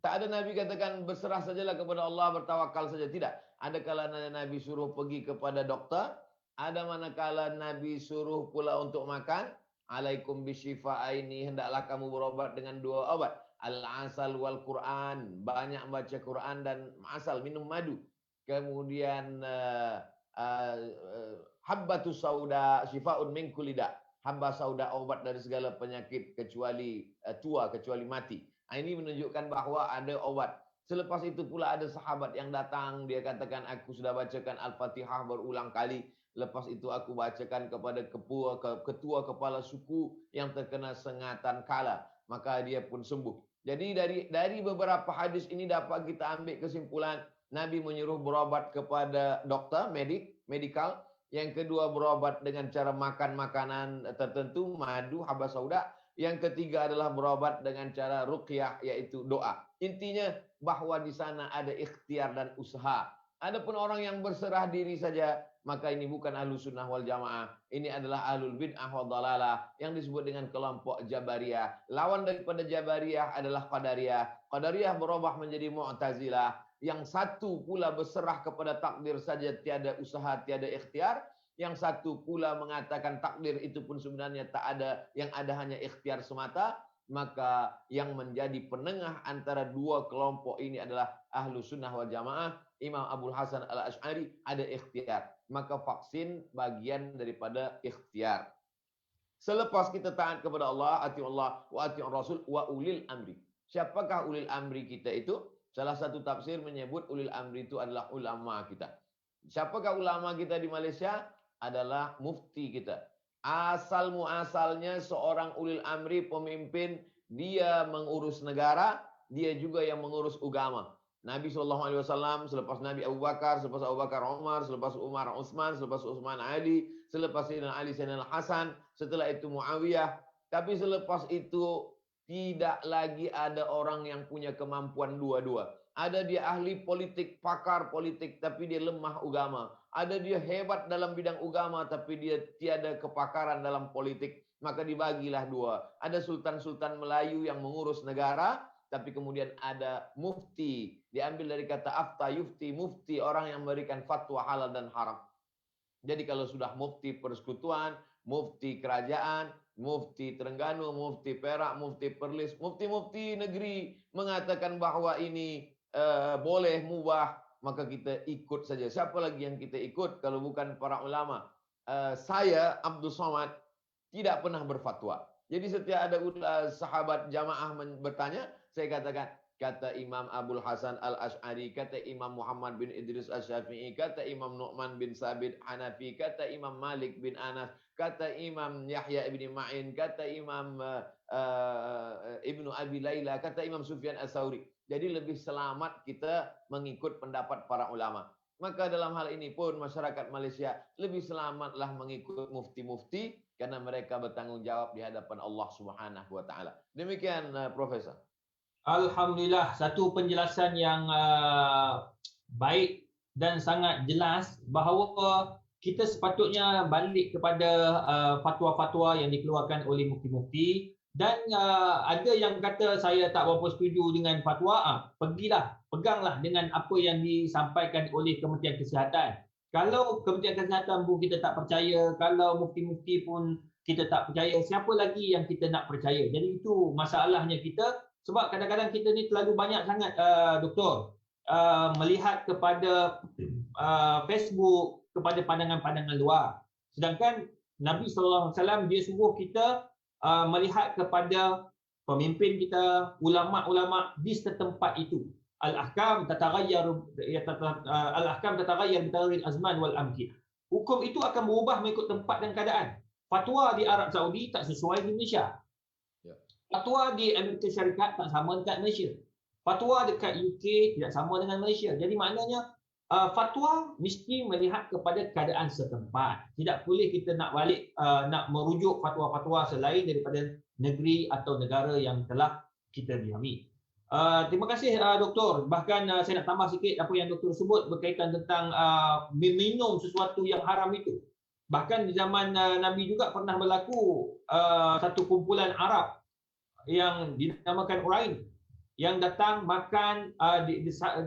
Tak ada Nabi katakan berserah sajalah kepada Allah, bertawakal saja. Tidak. Ada kalanya Nabi suruh pergi kepada doktor. Ada manakala Nabi suruh pula untuk makan. Alaikum bisyifa'aini, hendaklah kamu berobat dengan 2 obat. Al-asal wal Quran, banyak baca Quran dan asal, minum madu. Kemudian habbatus sauda syifa'un min kulli da. Habba sauda, obat dari segala penyakit kecuali tua, kecuali mati. Ini menunjukkan bahawa ada obat. Selepas itu pula ada sahabat yang datang, dia katakan aku sudah bacakan Al-Fatihah berulang kali. Lepas itu aku bacakan kepada ketua kepala suku yang terkena sengatan kala. Maka dia pun sembuh. Jadi dari beberapa hadis ini dapat kita ambil kesimpulan. Nabi menyuruh berobat kepada doktor, medikal. Yang kedua berobat dengan cara makan makanan tertentu, madu, habba sauda. Yang ketiga adalah berobat dengan cara ruqyah, yaitu doa. Intinya bahawa di sana ada ikhtiar dan usaha. Adapun orang yang berserah diri saja, maka ini bukan ahlu sunnah wal jamaah. Ini adalah ahlul bid'ah wa dalalah yang disebut dengan kelompok Jabariyah. Lawan daripada Jabariyah adalah Qadariyah. Qadariyah berubah menjadi Mu'tazilah. Yang satu pula berserah kepada takdir saja, tiada usaha, tiada ikhtiar. Yang satu pula mengatakan takdir itu pun sebenarnya tak ada, yang ada hanya ikhtiar semata. Maka yang menjadi penengah antara 2 kelompok ini adalah ahlu sunnah wal jamaah. Imam Abul Hasan al-Ash'ari ada ikhtiar. Maka vaksin bagian daripada ikhtiar. Selepas kita taat kepada Allah, ati'ullah wa ati'ur Rasul wa ulil amri. Siapakah ulil amri kita itu? Salah satu tafsir menyebut ulil amri itu adalah ulama kita. Siapakah ulama kita di Malaysia? Adalah mufti kita. Asal muasalnya seorang ulil amri, pemimpin, dia mengurus negara, dia juga yang mengurus agama. Nabi SAW, selepas Nabi Abu Bakar, selepas Abu Bakar Umar, selepas Umar Utsman, selepas Utsman Ali, selepas Sayyidina Ali Sayyidina Hasan, setelah itu Muawiyah. Tapi selepas itu tidak lagi ada orang yang punya kemampuan dua-dua. Ada dia ahli politik, pakar politik, tapi dia lemah agama. Ada dia hebat dalam bidang agama, tapi dia tiada kepakaran dalam politik. Maka dibagilah 2. Ada sultan-sultan Melayu yang mengurus negara, tapi kemudian ada mufti. Diambil dari kata afta yufti, mufti, orang yang memberikan fatwa halal dan haram. Jadi kalau sudah mufti persekutuan, mufti kerajaan, mufti Terengganu, mufti Perak, mufti Perlis, mufti-mufti negeri mengatakan bahawa ini boleh, mubah, maka kita ikut saja. Siapa lagi yang kita ikut kalau bukan para ulama? Saya, Abdul Somad, tidak pernah berfatwa. Jadi setiap ada sahabat jamaah bertanya, saya katakan, kata Imam Abul Hasan al-Ash'ari, kata Imam Muhammad bin Idris al-Syafi'i, kata Imam Nu'man bin Sabit Hanafi, kata Imam Malik bin Anas, kata Imam Yahya ibn Ma'in, kata Imam Ibnu Abi Layla, kata Imam Sufyan as-Sawri. Jadi lebih selamat kita mengikut pendapat para ulama. Maka dalam hal ini pun masyarakat Malaysia lebih selamatlah mengikut mufti-mufti karena mereka bertanggung jawab di hadapan Allah Subhanahu wa taala. Demikian Profesor. Alhamdulillah, satu penjelasan yang baik dan sangat jelas bahawa kita sepatutnya balik kepada fatwa-fatwa yang dikeluarkan oleh mufti-mufti. Dan ada yang kata saya tak berapa setuju dengan fatwa, pergilah peganglah dengan apa yang disampaikan oleh Kementerian Kesihatan. Kalau Kementerian Kesihatan pun kita tak percaya, kalau mufti-mufti pun kita tak percaya, siapa lagi yang kita nak percaya? Jadi itu masalahnya kita, sebab kadang-kadang kita ni terlalu banyak sangat doktor melihat kepada Facebook, kepada pandangan-pandangan luar. Sedangkan Nabi SAW dia suruh kita melihat kepada pemimpin kita, ulama-ulama di setempat itu. Al-ahkam tataghayyar bitaghayyur azman wal amkin. Hukum itu akan berubah mengikut tempat dan keadaan. Fatwa di Arab Saudi tak sesuai di Malaysia. Fatwa di Amerika Syarikat tak sama dekat Malaysia. Fatwa dekat UK tidak sama dengan Malaysia. Jadi maknanya fatwa mesti melihat kepada keadaan setempat. Tidak boleh kita nak balik nak merujuk fatwa-fatwa selain daripada negeri atau negara yang telah kita diami. Terima kasih doktor. Bahkan saya nak tambah sikit apa yang doktor sebut berkaitan tentang meminum sesuatu yang haram itu. Bahkan di zaman Nabi juga pernah berlaku satu kumpulan Arab yang dinamakan Urain yang datang makan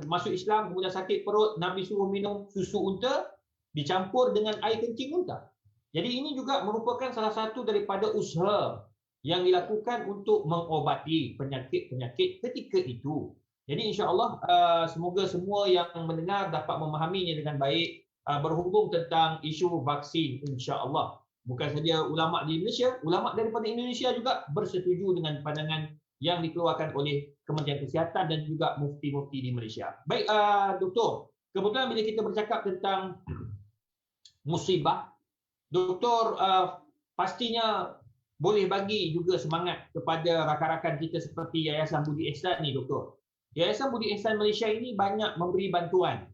masuk Islam kemudian sakit perut, Nabi suruh minum susu unta dicampur dengan air kencing unta. Jadi ini juga merupakan salah satu daripada usaha yang dilakukan untuk mengobati penyakit-penyakit ketika itu. Jadi insya-Allah semoga semua yang mendengar dapat memahaminya dengan baik berhubung tentang isu vaksin insya-Allah. Bukan saja ulama di Malaysia, ulama daripada Indonesia juga bersetuju dengan pandangan yang dikeluarkan oleh Kementerian Kesihatan dan juga mufti-mufti di Malaysia. Baik, doktor, kebetulan bila kita bercakap tentang musibah, doktor pastinya boleh bagi juga semangat kepada rakan-rakan kita seperti Yayasan Budi Ihsan ni, doktor. Yayasan Budi Ihsan Malaysia ini banyak memberi bantuan.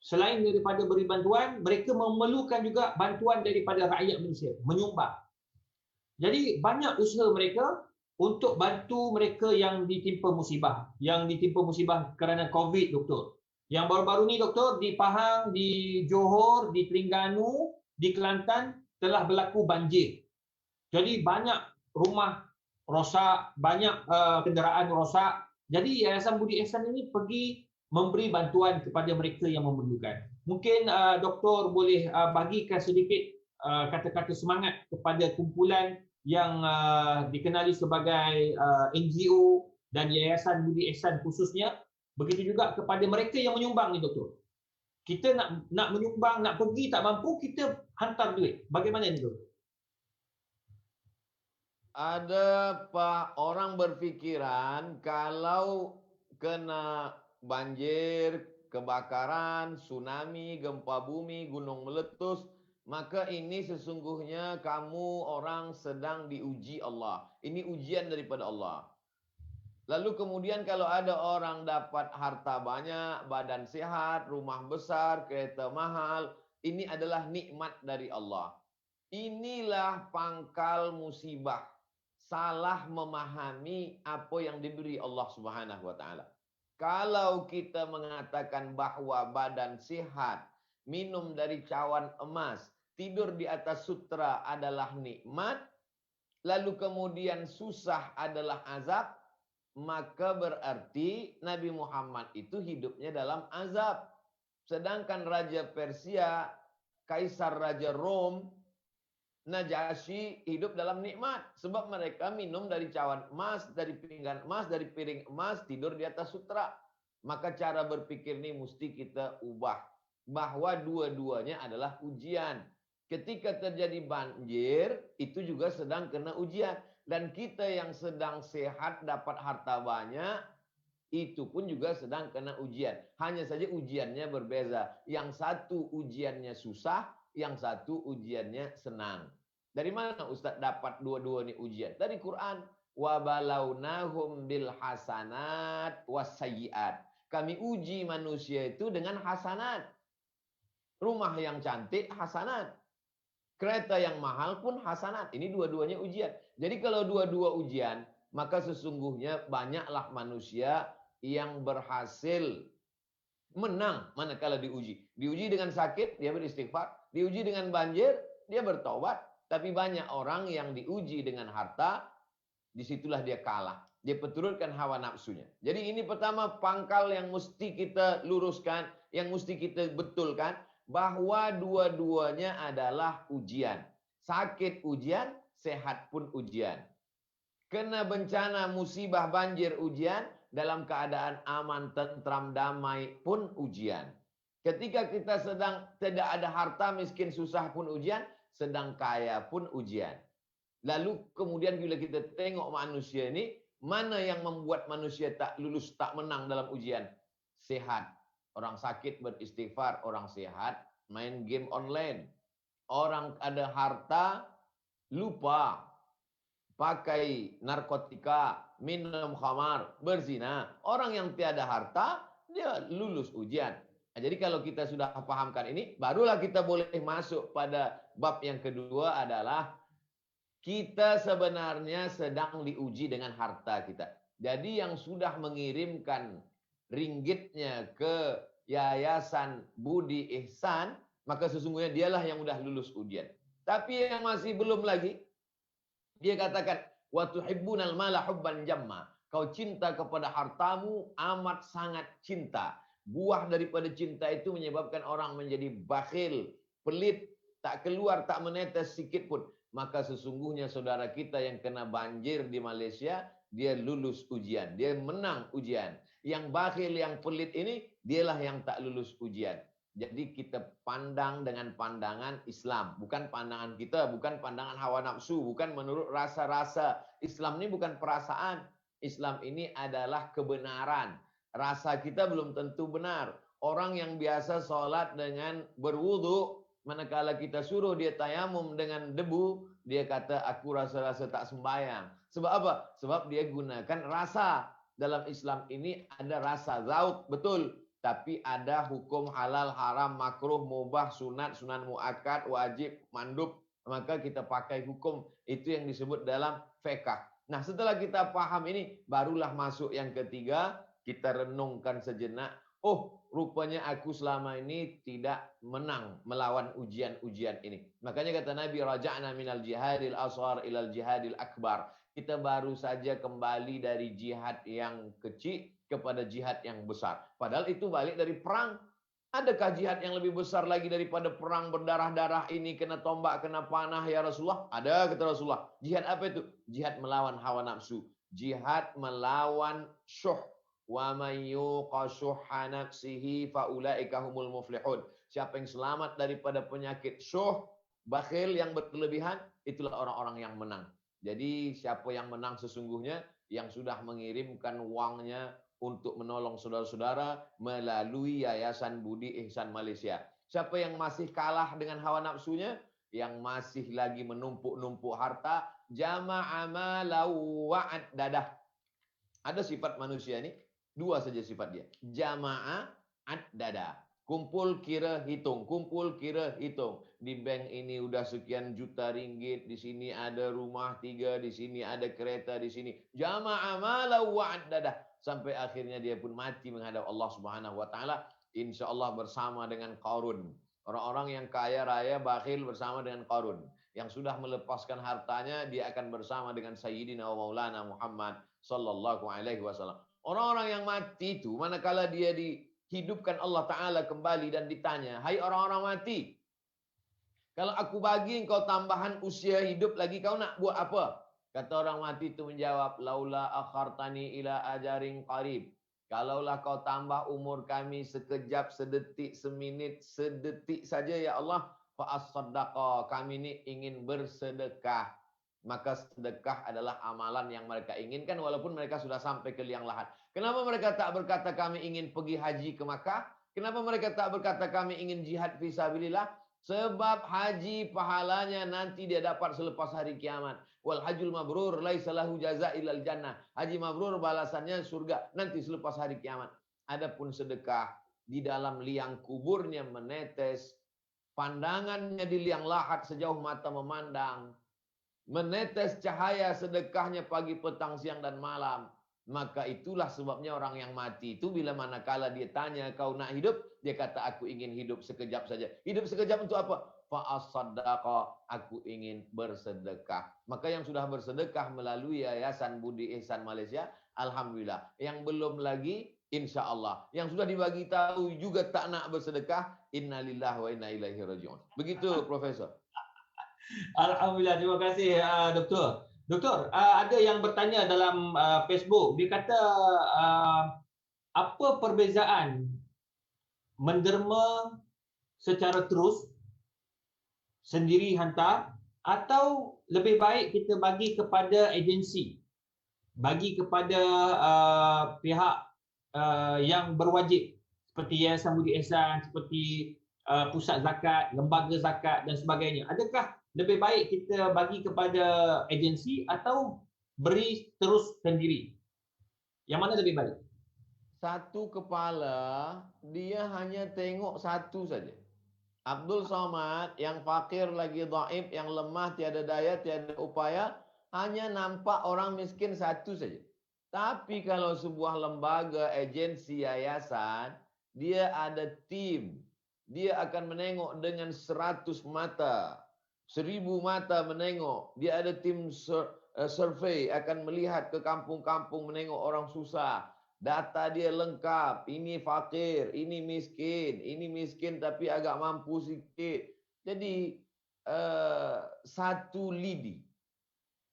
Selain daripada beri bantuan, mereka memerlukan juga bantuan daripada rakyat Malaysia, menyumbang. Jadi banyak usaha mereka untuk bantu mereka yang ditimpa musibah kerana COVID, doktor. Yang baru-baru ni, doktor, di Pahang, di Johor, di Terengganu, di Kelantan telah berlaku banjir. Jadi banyak rumah rosak, banyak kenderaan rosak. Jadi Yayasan Budi Ihsan ini pergi memberi bantuan kepada mereka yang memerlukan. Mungkin doktor boleh bagikan sedikit kata-kata semangat kepada kumpulan yang dikenali sebagai NGO dan Yayasan Budi Ihsan khususnya, begitu juga kepada mereka yang menyumbang ni, doktor. Kita nak menyumbang, nak pergi tak mampu, kita hantar duit. Bagaimana ni, doktor? Ada orang berpikiran kalau kena banjir, kebakaran, tsunami, gempa bumi, gunung meletus, maka ini sesungguhnya kamu orang sedang diuji Allah. Ini ujian daripada Allah. Lalu kemudian kalau ada orang dapat harta banyak, badan sehat, rumah besar, kereta mahal, ini adalah nikmat dari Allah. Inilah pangkal musibah. Salah memahami apa yang diberi Allah Subhanahu wa taala. Kalau kita mengatakan bahwa badan sehat, minum dari cawan emas, tidur di atas sutra adalah nikmat, lalu kemudian susah adalah azab, maka berarti Nabi Muhammad itu hidupnya dalam azab. Sedangkan Raja Persia, Kaisar Raja Rom, Najasyi hidup dalam nikmat. Sebab mereka minum dari cawan emas, dari pinggan emas, dari piring emas, tidur di atas sutra. Maka cara berpikir ini mesti kita ubah. Bahwa dua-duanya adalah ujian. Ketika terjadi banjir, itu juga sedang kena ujian. Dan kita yang sedang sehat, dapat harta banyak, itu pun juga sedang kena ujian. Hanya saja ujiannya berbeza. Yang satu ujiannya susah, yang satu ujiannya senang. Dari mana Ustaz dapat dua-dua ini ujian? Dari Quran. Wa balawnahum bil hasanat wasayyiat. Kami uji manusia itu dengan hasanat. Rumah yang cantik hasanat. Kereta yang mahal pun hasanat. Ini dua-duanya ujian. Jadi kalau dua-dua ujian, maka sesungguhnya banyaklah manusia yang berhasil menang manakala diuji. Diuji dengan sakit, dia beristighfar. Diuji dengan banjir, dia bertaubat. Tapi banyak orang yang diuji dengan harta, disitulah dia kalah. dia perturutkan hawa nafsunya. Jadi ini pertama pangkal yang mesti kita luruskan, yang mesti kita betulkan, bahwa dua-duanya adalah ujian. Sakit ujian, sehat pun ujian. Kena bencana, musibah, banjir ujian, dalam keadaan aman, tentram, damai pun ujian. Ketika kita sedang tidak ada harta, miskin, susah pun ujian, sedang kaya pun ujian. Lalu kemudian bila kita tengok manusia ini, mana yang membuat manusia tak lulus, tak menang dalam ujian? Sehat. Orang sakit beristighfar, orang sehat main game online. Orang ada harta lupa, pakai narkotika, minum khamar, berzina. Orang yang tiada harta, dia lulus ujian. Nah, jadi kalau kita sudah pahamkan ini, barulah kita boleh masuk pada bab yang kedua adalah kita sebenarnya sedang diuji dengan harta kita. Jadi yang sudah mengirimkan ringgitnya ke Yayasan Budi Ihsan, maka sesungguhnya dialah yang sudah lulus ujian. Tapi yang masih belum lagi, dia katakan, wa tuhibbunal mala hubban jamma. Kau cinta kepada hartamu amat sangat cinta. Buah daripada cinta itu menyebabkan orang menjadi bakhil, pelit, tak keluar, tak menetes sikit pun. Maka sesungguhnya saudara kita yang kena banjir di Malaysia, dia lulus ujian, dia menang ujian. Yang bakhil, yang pelit ini, dialah yang tak lulus ujian. Jadi kita pandang dengan pandangan Islam, bukan pandangan kita, bukan pandangan hawa nafsu, bukan menurut rasa-rasa. Islam ini bukan perasaan. Islam ini adalah kebenaran. Rasa kita belum tentu benar. Orang yang biasa sholat dengan berwudu, manakala kita suruh dia tayamum dengan debu, dia kata aku rasa-rasa tak sembahyang. Sebab apa? Sebab dia gunakan rasa. Dalam Islam ini ada rasa, zauk, betul. Tapi ada hukum halal, haram, makruh, mubah, sunat, sunan muakkad, wajib, mandub. Maka kita pakai hukum. Itu yang disebut dalam fiqh. Nah, setelah kita paham ini, barulah masuk yang ketiga. Kita renungkan sejenak. Oh, rupanya aku selama ini tidak menang melawan ujian-ujian ini. Makanya kata Nabi, raja'na minal jihadil asghar ilal jihadil akbar. Kita baru saja kembali dari jihad yang kecil kepada jihad yang besar. Padahal itu balik dari perang. Adakah jihad yang lebih besar lagi daripada perang berdarah-darah ini, kena tombak, kena panah ya Rasulullah? Ada, kata Rasulullah. Jihad apa itu? Jihad melawan hawa nafsu. Jihad melawan syuh. Wa may yuqa syuhha nafsihi fa ulaika humul muflihun. Siapa yang selamat daripada penyakit syuh, bakhil yang berlebihan, itulah orang-orang yang menang. Jadi siapa yang menang sesungguhnya? Yang sudah mengirimkan uangnya untuk menolong saudara-saudara melalui Yayasan Budi Ihsan Malaysia. Siapa yang masih kalah dengan hawa nafsunya? Yang masih lagi menumpuk-numpuk harta, jama'a malau wa'ad dadah. Ada sifat manusia ini, dua saja sifat dia. Jama'a ad-dada. Kumpul kira hitung, kumpul kira hitung. Di bank ini udah sekian juta ringgit, di sini ada rumah 3, di sini ada kereta, di sini. Jama'a malau wa'ad-dada. Sampai akhirnya dia pun mati menghadap Allah Subhanahu wa taala, insyaallah bersama dengan Qarun. Orang-orang yang kaya raya bakhil bersama dengan Qarun. Yang sudah melepaskan hartanya, dia akan bersama dengan Sayyidina wa Maulana Muhammad sallallahu alaihi wasallam. Orang-orang yang mati itu, manakala dia dihidupkan Allah Ta'ala kembali dan ditanya, hai orang-orang mati, kalau aku bagi engkau tambahan usia hidup lagi, kau nak buat apa? Kata orang mati itu menjawab, laula akhartani ila ajarin qarib. Kalaulah kau tambah umur kami sekejap, sedetik, seminit, sedetik saja ya Allah, fa'as-saddaqa, kami ini ingin bersedekah. Maka sedekah adalah amalan yang mereka inginkan walaupun mereka sudah sampai ke liang lahat. Kenapa mereka tak berkata kami ingin pergi haji ke Makkah? Kenapa mereka tak berkata kami ingin jihad fisabilillah? Sebab haji pahalanya nanti dia dapat selepas hari kiamat. Wal hajjul mabrur laisa lahu jazaa illal jannah. Haji mabrur balasannya surga nanti selepas hari kiamat. Adapun sedekah di dalam liang kuburnya menetes, pandangannya di liang lahat sejauh mata memandang, menetes cahaya sedekahnya pagi, petang, siang, dan malam. Maka itulah sebabnya orang yang mati itu bila manakala dia tanya kau nak hidup, dia kata aku ingin hidup sekejap saja. Hidup sekejap untuk apa? fa'asaddaqa, aku ingin bersedekah. Maka yang sudah bersedekah melalui Yayasan Budi Ihsan Malaysia, alhamdulillah. Yang belum lagi, insya Allah. Yang sudah dibagi tahu juga tak nak bersedekah, innalillahi wa inna ilaihi raji'un. Begitu, Profesor. Alhamdulillah, terima kasih Doktor. Doktor, ada yang bertanya dalam Facebook. Dia kata, apa perbezaan menderma secara terus, sendiri hantar, atau lebih baik kita bagi kepada agensi, bagi kepada pihak yang berwajib seperti Yayasan Budi Ihsan, seperti pusat zakat, lembaga zakat dan sebagainya. Adakah lebih baik kita bagi kepada agensi atau beri terus sendiri? Yang mana lebih baik? Satu kepala, dia hanya tengok satu saja. Abdul Somad yang fakir lagi dhaif, yang lemah, tiada daya, tiada upaya, hanya nampak orang miskin satu saja. Tapi kalau sebuah lembaga, agensi, yayasan, dia ada tim. Dia akan menengok dengan 100 mata, 1000 mata menengok. Dia ada tim survei, akan melihat ke kampung-kampung menengok orang susah. Data dia lengkap, ini fakir, ini miskin tapi agak mampu sikit. Jadi satu lidi,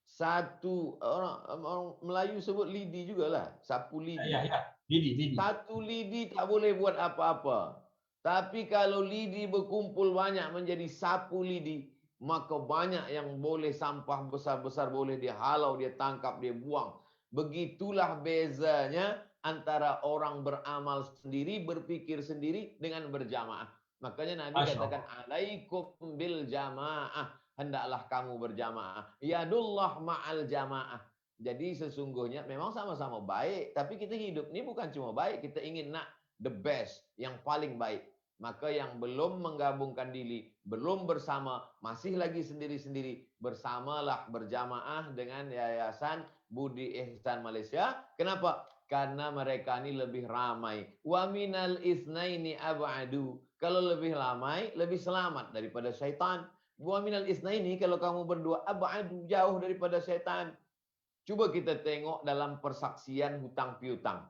satu orang Melayu sebut lidi jugalah, sapu lidi. Ya, lidi. Satu lidi tak boleh buat apa-apa. Tapi kalau lidi berkumpul banyak menjadi sapu lidi, maka banyak yang boleh sampah besar-besar boleh dia halau, dia tangkap, dia buang. Begitulah bezanya antara orang beramal sendiri, berpikir sendiri dengan berjamaah. Makanya Nabi katakan, alaikum bil jamaah. Hendaklah kamu berjamaah. Yadullah ma'al jamaah. Jadi sesungguhnya memang sama-sama baik. Tapi kita hidup ini bukan cuma baik. Kita ingin nak the best, yang paling baik. Maka yang belum menggabungkan diri, belum bersama, masih lagi sendiri-sendiri, bersamalah berjamaah dengan Yayasan Budi Ihsan Malaysia. Kenapa? Karena mereka ini lebih ramai. Wa minal isnaini ab'adu. Kalau lebih ramai, lebih selamat daripada syaitan. Wa minal isnaini, kalau kamu berdua, ab'adu, jauh daripada syaitan. Cuba kita tengok dalam persaksian hutang piutang.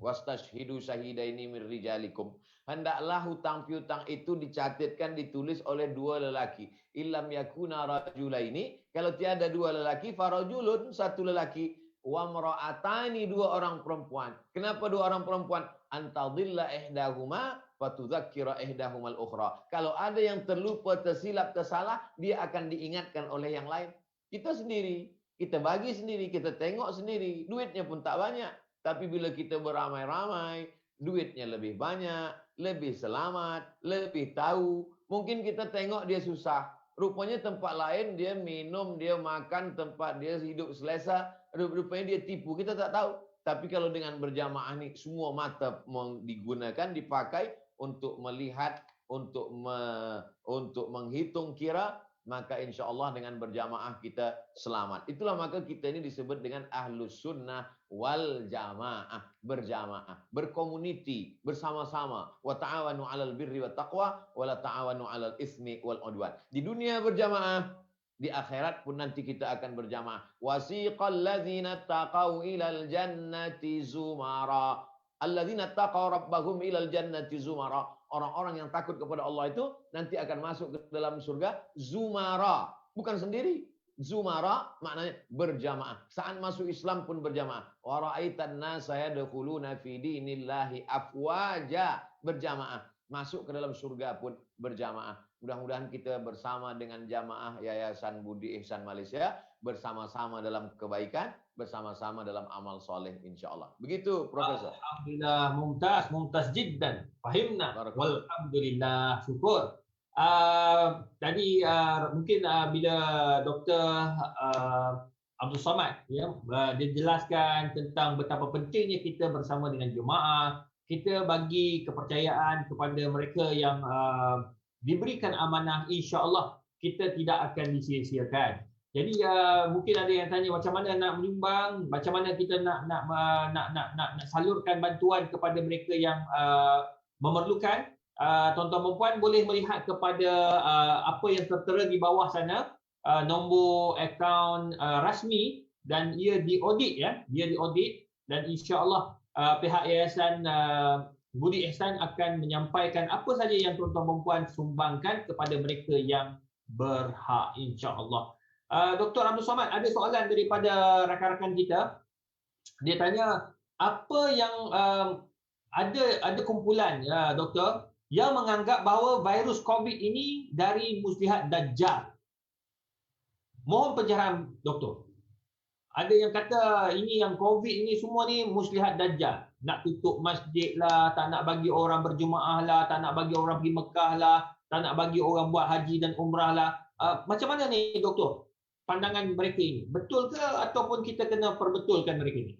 Wastashhidu syahidaini min rijalikum. Hendaklah hutang piutang itu dicatatkan, ditulis oleh 2 lelaki. Illam yakuna rajulaini, kalau tiada 2 lelaki, farajulun, 1 lelaki. Wa mra'atani, 2 orang perempuan. Kenapa 2 orang perempuan? Antadilla ihdahuma fatudzakkira ihdahumal ukhra. Kalau ada yang terlupa, tersilap, tersalah, dia akan diingatkan oleh yang lain. Kita sendiri, kita bagi sendiri, kita tengok sendiri. Duitnya pun tak banyak. Tapi bila kita beramai-ramai, duitnya lebih banyak, lebih selamat, lebih tahu. Mungkin kita tengok dia susah. Rupanya tempat lain dia minum, dia makan, tempat dia hidup selesa. Rupanya dia tipu, kita tak tahu. Tapi kalau dengan berjamaah ni, semua mata digunakan, dipakai untuk melihat, untuk menghitung kira, maka insya Allah dengan berjamaah kita selamat. Itulah maka kita ini disebut dengan ahlus sunnah wal jamaah, berjamaah, berkomuniti, bersama-sama. Wa ta'awanu 'alal birri wat taqwa wa la ta'awanu 'alal ismi wal 'udwan. Di dunia berjamaah, di akhirat pun nanti kita akan berjamaah. Wasiqal ladzina taqau ilal jannati zumara. Alladzina taqau rabbahum ilal jannati zumara. Orang-orang yang takut kepada Allah itu nanti akan masuk ke dalam surga zumara, bukan sendiri. Zumara maknanya berjamaah. Saat masuk Islam pun berjamaah. Wa ra'aitan nasa yadkhuluna fi dinillahi afwaja, berjamaah. Masuk ke dalam surga pun berjamaah. Mudah-mudahan kita bersama dengan jamaah Yayasan Budi Ihsan Malaysia, bersama-sama dalam kebaikan, bersama-sama dalam amal soleh insyaAllah. Begitu Profesor. Alhamdulillah, mumtaz jiddan. Fahimna. Walhamdulillah, syukur. Tadi mungkin bila Dr. Abdul Somad ya, dia jelaskan tentang betapa pentingnya kita bersama dengan jemaah, kita bagi kepercayaan kepada mereka yang diberikan amanah, insya-Allah kita tidak akan disia-siakan. Jadi mungkin ada yang tanya macam mana nak menyumbang, macam mana kita nak salurkan bantuan kepada mereka yang memerlukan. Tuan-tuan dan puan boleh melihat kepada apa yang tertera di bawah sana, nombor akaun rasmi, dan ia diaudit ya, dia diaudit, dan insya-Allah pihak Yayasan Budi Ihsan akan menyampaikan apa saja yang tuan-tuan dan puan sumbangkan kepada mereka yang berhak, insya-Allah. Dr. Abdul Somad, ada soalan daripada rakan-rakan kita. Dia tanya, apa yang ada kumpulan doktor yang menganggap bahawa virus COVID ini dari muslihat Dajjal. Mohon pencerahan doktor. Ada yang kata ini yang COVID ini semua ni muslihat Dajjal. Nak tutup masjid lah, tak nak bagi orang berjemaah lah, tak nak bagi orang pergi Mekah lah, tak nak bagi orang buat haji dan umrah lah. Macam mana ni doktor? Pandangan mereka ini. Betul ke ataupun kita kena perbetulkan mereka ini?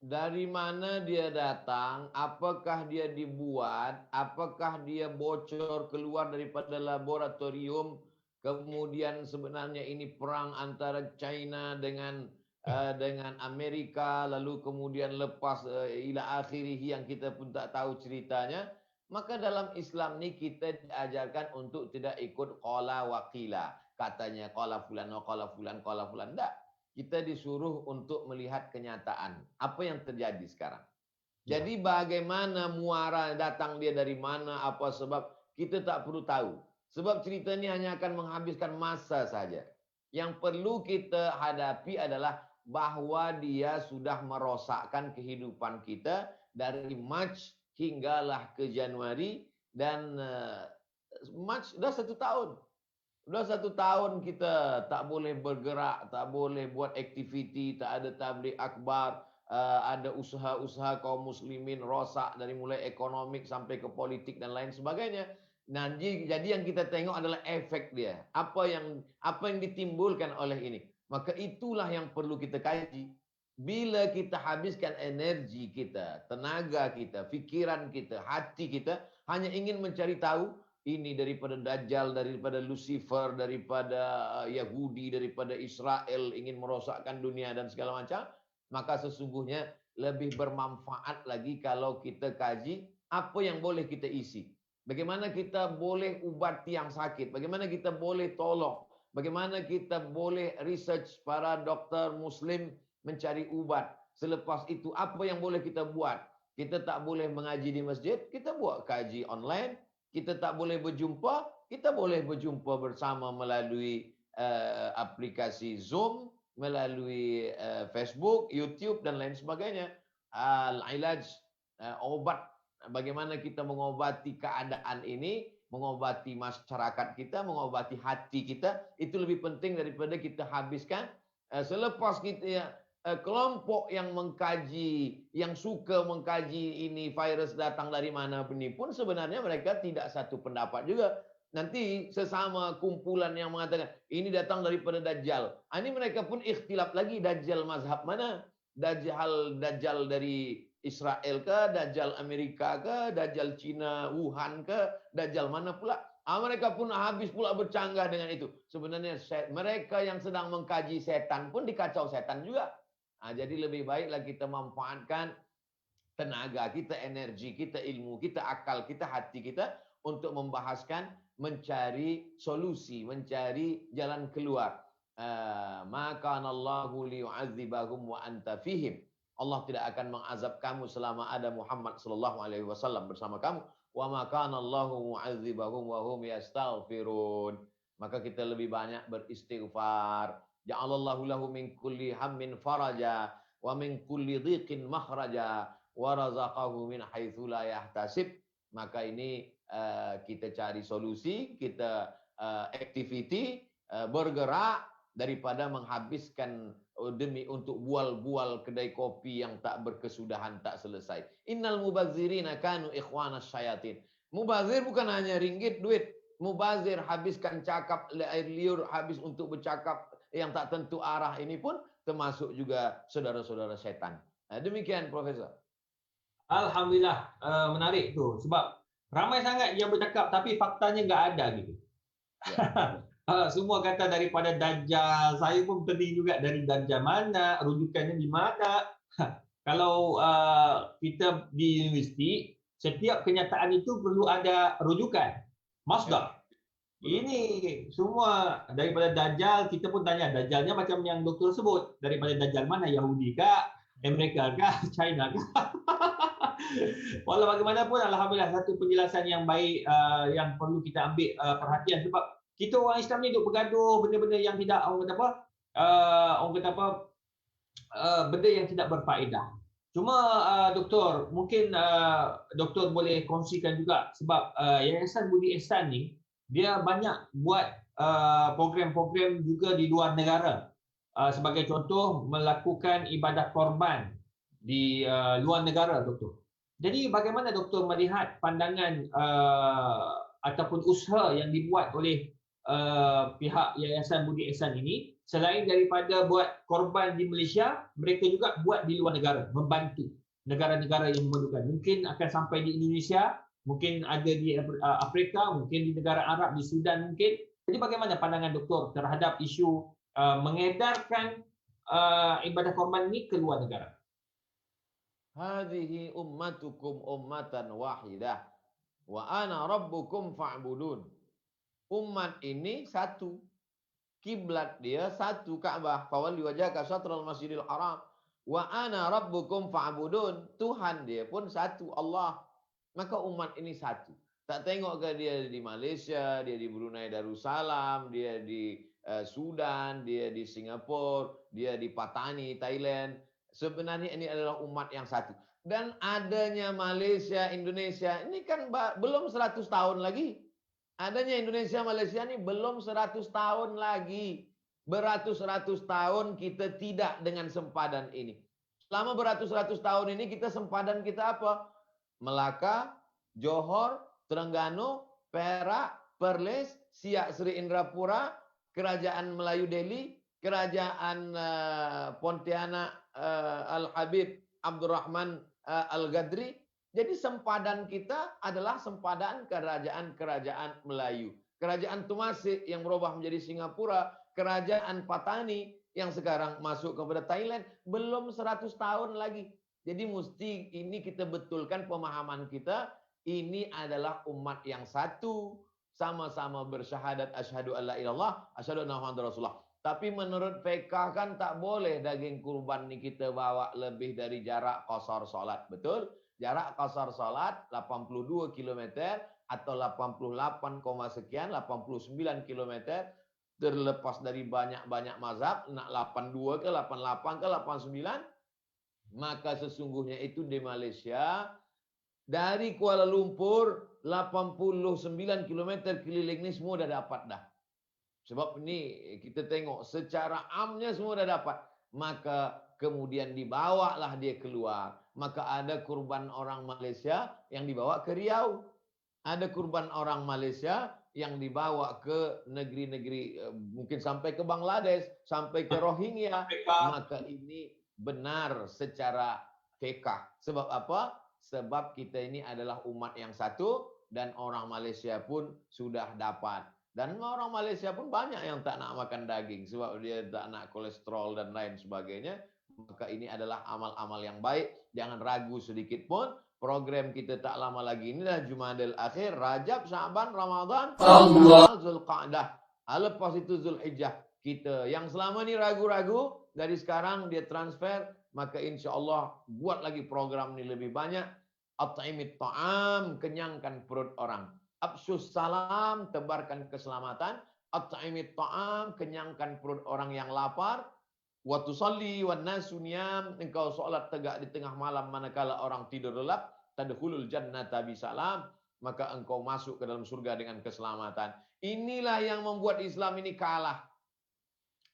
Dari mana dia datang, apakah dia dibuat, apakah dia bocor keluar daripada laboratorium, kemudian sebenarnya ini perang antara China dengan Amerika, lalu kemudian lepas ila akhirih yang kita pun tak tahu ceritanya. Maka dalam Islam ni kita diajarkan untuk tidak ikut qala wa qila. Katanya qala fulan wa qala fulan qala fulan. Tak. Kita disuruh untuk melihat kenyataan. Apa yang terjadi sekarang. Jadi bagaimana muara datang dia dari mana, apa sebab, kita tak perlu tahu. Sebab cerita ini hanya akan menghabiskan masa saja. Yang perlu kita hadapi adalah bahawa dia sudah merosakkan kehidupan kita dari Mac hinggalah ke Januari, dan Mac dah 1 tahun. Sudah 1 tahun kita tak boleh bergerak, tak boleh buat aktiviti, tak ada tabligh akbar, ada usaha-usaha kaum muslimin rosak dari mulai ekonomik sampai ke politik dan lain sebagainya. Nah, jadi yang kita tengok adalah efek dia. Apa yang ditimbulkan oleh ini. Maka itulah yang perlu kita kaji. Bila kita habiskan energi kita, tenaga kita, fikiran kita, hati kita hanya ingin mencari tahu ini daripada Dajjal, daripada Lucifer, daripada Yahudi, daripada Israel ingin merosakkan dunia dan segala macam, maka sesungguhnya lebih bermanfaat lagi kalau kita kaji apa yang boleh kita isi. Bagaimana kita boleh ubati yang sakit, bagaimana kita boleh tolong, bagaimana kita boleh research para dokter muslim mencari ubat. Selepas itu apa yang boleh kita buat? Kita tak boleh mengaji di masjid, kita buat kaji online. Kita tak boleh berjumpa, kita boleh berjumpa bersama melalui aplikasi Zoom, melalui Facebook, YouTube dan lain sebagainya. Al-ilaj, obat, bagaimana kita mengobati keadaan ini, mengobati masyarakat kita, mengobati hati kita, itu lebih penting daripada kita habiskan selepas kita kelompok yang mengkaji, yang suka mengkaji ini virus datang dari mana ini pun sebenarnya mereka tidak satu pendapat juga. Nanti sesama kumpulan yang mengatakan ini datang daripada Dajjal. Ini mereka pun ikhtilaf lagi, Dajjal mazhab mana? Dajjal dari Israel ke, Dajjal Amerika ke, Dajjal Cina, Wuhan ke, Dajjal mana pula? Mereka pun habis pula bercanggah dengan itu. Sebenarnya mereka yang sedang mengkaji setan pun dikacau setan juga. Jadi lebih baiklah kita manfaatkan tenaga kita, energi kita, ilmu kita, akal kita, hati kita untuk membahaskan, mencari solusi, mencari jalan keluar. Maka Allahu liyu'adzibahum wa anta fihim. Allah tidak akan mengazab kamu selama ada Muhammad sallallahu alaihi wasallam bersama kamu. Wa ma kana Allahu mu'adzibahum wa hum yastaghfirun. Maka kita lebih banyak beristighfar. Ja'alallahu lahu min kulli hammin faraja wa min kulli dhiqin makhraja wa razaqahu min haitsu la yahtasib. Maka ini kita cari solusi, kita activity, bergerak daripada menghabiskan demi untuk bual-bual kedai kopi yang tak berkesudahan, tak selesai. Innal mubazzirina kanu ikhwanas syayatin. Mubazir bukan hanya ringgit duit. Mubazir habiskan cakap, air liur, habis untuk bercakap yang tak tentu arah ini pun termasuk juga saudara-saudara setan. Demikian Profesor. Alhamdulillah, menarik tu. Sebab ramai sangat yang bercakap tapi faktanya nggak ada gitu. Ya. Semua kata daripada Dajjal. Saya pun terdiri juga dari Dajjal mana, rujukannya di mana. Kalau kita di universiti, setiap kenyataan itu perlu ada rujukan, masdar. Ini semua daripada Dajjal, kita pun tanya Dajjalnya macam yang doktor sebut, daripada Dajjal mana, Yahudi kah, Amerika kah, China kah? Walau bagaimanapun, alhamdulillah satu penjelasan yang baik yang perlu kita ambil perhatian, sebab kita orang Islam ni duk bergaduh benda-benda yang tidak, orang kata apa, benda yang tidak berfaedah. Cuma doktor, mungkin doktor boleh kongsikan juga, sebab Yayasan Budi Ihsan ni dia banyak buat program-program juga di luar negara. Sebagai contoh, melakukan ibadah korban di luar negara, doktor. Jadi bagaimana doktor melihat pandangan ataupun usaha yang dibuat oleh pihak Yayasan Budi Ihsan ini, selain daripada buat korban di Malaysia, mereka juga buat di luar negara, membantu negara-negara yang memerlukan. Mungkin akan sampai di Indonesia, mungkin ada di Afrika, mungkin di negara Arab, di Sudan mungkin. Jadi bagaimana pandangan doktor terhadap isu mengedarkan ibadah korban ini ke luar negara? Hadhihi ummatukum ummatan wahidah wa ana rabbukum fa'budun. Umat ini satu. Kiblat dia satu, Ka'bah. Fawalli wajhaka syatral Masjidil Haram. Wa ana rabbukum fa'budun. Tuhan dia pun satu, Allah. Maka umat ini satu. Tak tengok ke dia di Malaysia, dia di Brunei Darussalam, dia di Sudan, dia di Singapura, dia di Patani, Thailand. Sebenarnya ini adalah umat yang satu. Dan adanya Malaysia, Indonesia, ini kan belum 100 tahun lagi. Adanya Indonesia, Malaysia ini belum 100 tahun lagi. Beratus-ratus tahun kita tidak dengan sempadan ini. Selama beratus-ratus tahun ini kita sempadan kita apa? Melaka, Johor, Terengganu, Perak, Perlis, Siak Sri Indrapura, Kerajaan Melayu Delhi, Kerajaan Pontianak Al-Habib Abdurrahman Al-Gadri. Jadi sempadan kita adalah sempadan kerajaan-kerajaan Melayu. Kerajaan Tumasik yang berubah menjadi Singapura, Kerajaan Patani yang sekarang masuk kepada Thailand, belum 100 tahun lagi. Jadi mesti ini kita betulkan pemahaman kita, ini adalah umat yang satu, sama-sama bersyahadat asyhadu alla ilallah, asyhadu anna muhammadar rasulullah. Tapi menurut fiqh kan tak boleh daging kurban ni kita bawa lebih dari jarak qasar solat, betul? Jarak qasar solat 82 km atau 88, sekian, 89 km, terlepas dari banyak-banyak mazhab, nak 82 ke 88 ke 89. Maka sesungguhnya itu di Malaysia, dari Kuala Lumpur 89 km keliling ni semua dah dapat dah. Sebab ni kita tengok secara amnya semua dah dapat. Maka kemudian dibawalah dia keluar. Maka ada kurban orang Malaysia yang dibawa ke Riau. Ada kurban orang Malaysia yang dibawa ke negeri-negeri, mungkin sampai ke Bangladesh, sampai ke Rohingya. Maka ini benar secara fiqh. Sebab apa? Sebab kita ini adalah umat yang satu dan orang Malaysia pun sudah dapat. Dan orang Malaysia pun banyak yang tak nak makan daging sebab dia tak nak kolesterol dan lain sebagainya. Maka ini adalah amal-amal yang baik. Jangan ragu sedikit pun. Program kita tak lama lagi ini dah Jumadil Akhir, Rajab, Syaban, Ramadan, Zulqa'dah. Lepas itu Zulhijjah. Kita yang selama ni ragu-ragu, dari sekarang dia transfer, maka insya-Allah buat lagi program ni lebih banyak. At'imit ta'am, kenyangkan perut orang. Absyus salam, tebarkan keselamatan. At'imit ta'am, kenyangkan perut orang yang lapar. Wa tusalli wan nasu niyam, engkau solat tegak di tengah malam manakala orang tidur lelap. Tadkhulul jannata bisalam, maka engkau masuk ke dalam surga dengan keselamatan. Inilah yang membuat Islam ini kalah.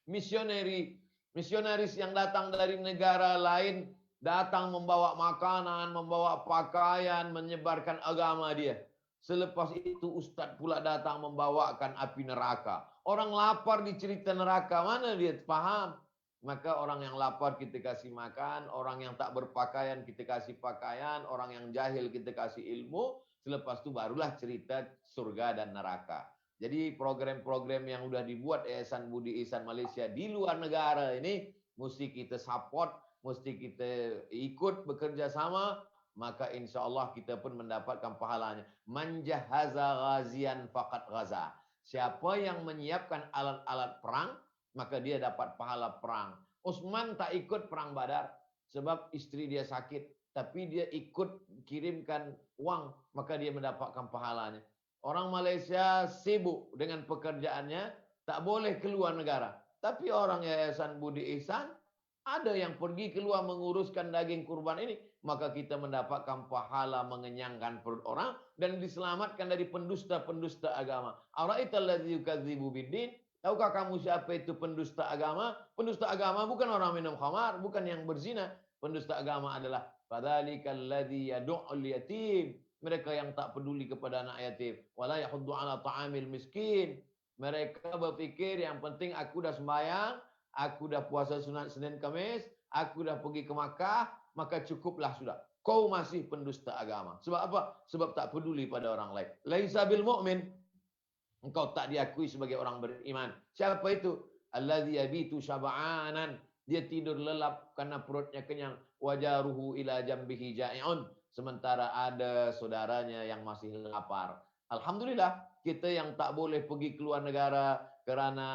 Misionaris yang datang dari negara lain datang membawa makanan, membawa pakaian, menyebarkan agama dia. Selepas itu ustaz pula datang membawakan api neraka. Orang lapar dicerita neraka, mana dia faham? Maka orang yang lapar kita kasih makan, orang yang tak berpakaian kita kasih pakaian, orang yang jahil kita kasih ilmu. Selepas itu barulah cerita surga dan neraka. Jadi program-program yang sudah dibuat Yayasan Budi Ihsan Malaysia di luar negara ini mesti kita support, mesti kita ikut bekerja sama maka insya Allah kita pun mendapatkan pahalanya. Man jahaza ghazian faqad ghaza. Siapa yang menyiapkan alat-alat perang, maka dia dapat pahala perang. Utsman tak ikut perang Badar sebab istri dia sakit, tapi dia ikut kirimkan uang, maka dia mendapatkan pahalanya. Orang Malaysia sibuk dengan pekerjaannya, tak boleh keluar negara. Tapi orang Yayasan Budi Ihsan ada yang pergi keluar menguruskan daging kurban ini, maka kita mendapatkan pahala mengenyangkan perut orang dan diselamatkan dari pendusta-pendusta agama. Ara'aital ladzi yukadzibu biddin? Tahukah kamu siapa itu pendusta agama? Pendusta agama bukan orang minum khamar, bukan yang berzina. Pendusta agama adalah fadzalikal ladzi yad'ul yatim. Mereka yang tak peduli kepada anak yatim. Wala yahuddu ala ta'amil miskin. Mereka berfikir yang penting aku dah sembahyang, aku dah puasa sunat Senin Kamis, aku dah pergi ke Makkah, maka cukuplah sudah. Kau masih pendusta agama. Sebab apa? Sebab tak peduli pada orang lain. Laisa bil mu'min. Engkau tak diakui sebagai orang beriman. Siapa itu? Allazi yabitu syab'anan. Dia tidur lelap karena perutnya kenyang. Wajaruhu ila jambihi ja'i'un. Sementara ada saudaranya yang masih lapar. Alhamdulillah, kita yang tak boleh pergi keluar negara kerana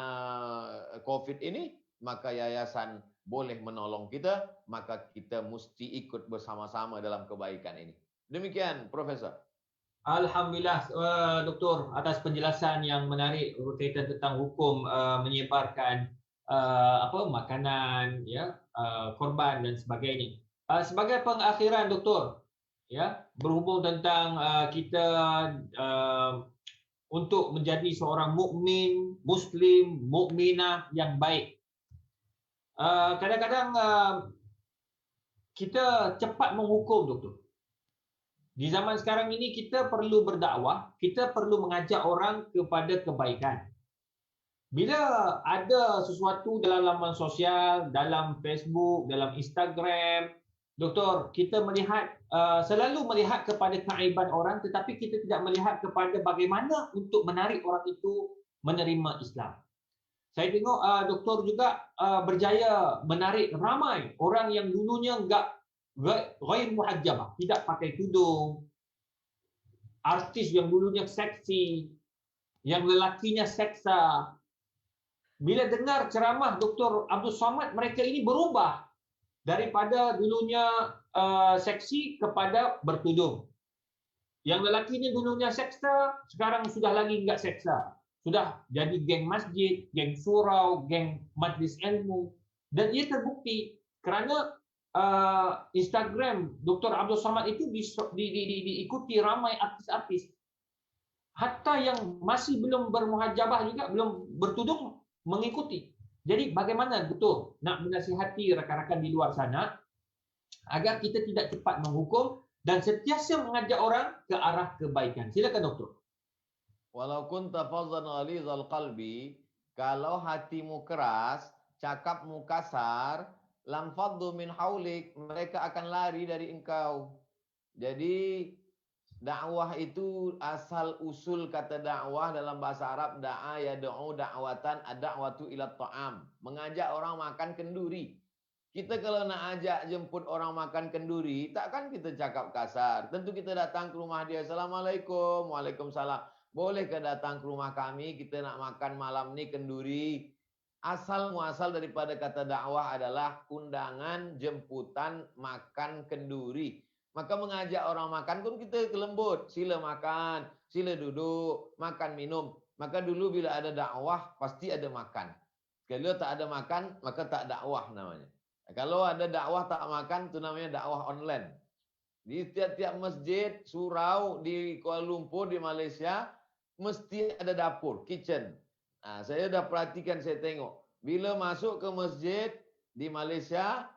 COVID ini, maka yayasan boleh menolong kita, maka kita mesti ikut bersama-sama dalam kebaikan ini. Demikian, Profesor. Alhamdulillah, Doktor, atas penjelasan yang menarik berkaitan tentang hukum menyebarkan makanan, ya, korban dan sebagainya. Sebagai pengakhiran, Doktor, ya, berhubung tentang kita untuk menjadi seorang mukmin, muslim, mukminah yang baik. Kadang-kadang kita cepat menghukum, Doktor. Di zaman sekarang ini kita perlu berdakwah, kita perlu mengajak orang kepada kebaikan. Bila ada sesuatu dalam laman sosial, dalam Facebook, dalam Instagram, Doktor, kita melihat selalu melihat kepada keaiban orang, tetapi kita tidak melihat kepada bagaimana untuk menarik orang itu menerima Islam. Saya tengok Doktor juga berjaya menarik ramai orang yang dulunya ghair muhajjabah, tidak pakai tudung, artis yang dulunya seksi, yang lelakinya seksa. Bila dengar ceramah Dr. Abdul Somad, mereka ini berubah daripada dulunya seksi kepada bertudung. Yang lelakinya dulunya seksa, sekarang sudah lagi enggak seksa. Sudah jadi geng masjid, geng surau, geng majlis ilmu. Dan ia terbukti kerana Instagram Dr. Abdul Somad itu diikuti ramai artis-artis. Hatta yang masih belum bermuhajabah juga, belum bertudung, mengikuti. Jadi bagaimana betul nak menasihati rakan-rakan di luar sana agar kita tidak cepat menghukum dan sentiasa mengajak orang ke arah kebaikan. Silakan, Doktor. Walau kunta fazzan ghalizal qalbi, kalau hatimu keras, cakapmu kasar, lam faddu min haulik, mereka akan lari dari engkau. Jadi dakwah itu asal usul kata dakwah dalam bahasa Arab, da'a yad'u da'watan ad-da'watu ila ta'am, mengajak orang makan kenduri. Kita kalau nak ajak jemput orang makan kenduri, takkan kita cakap kasar. Tentu kita datang ke rumah dia, Assalamualaikum, Waalaikumsalam. Bolehkah datang ke rumah kami, kita nak makan malam ni kenduri? Asal muasal daripada kata dakwah adalah undangan, jemputan, makan kenduri. Maka mengajak orang makan pun kita kelembut. Sila makan, sila duduk, makan minum. Maka dulu bila ada dakwah, pasti ada makan. Kalau tak ada makan, maka tak dakwah namanya. Kalau ada dakwah tak makan, itu namanya dakwah online. Di tiap-tiap masjid, surau di Kuala Lumpur, di Malaysia, mesti ada dapur, kitchen. Nah, saya dah perhatikan, saya tengok. Bila masuk ke masjid di Malaysia,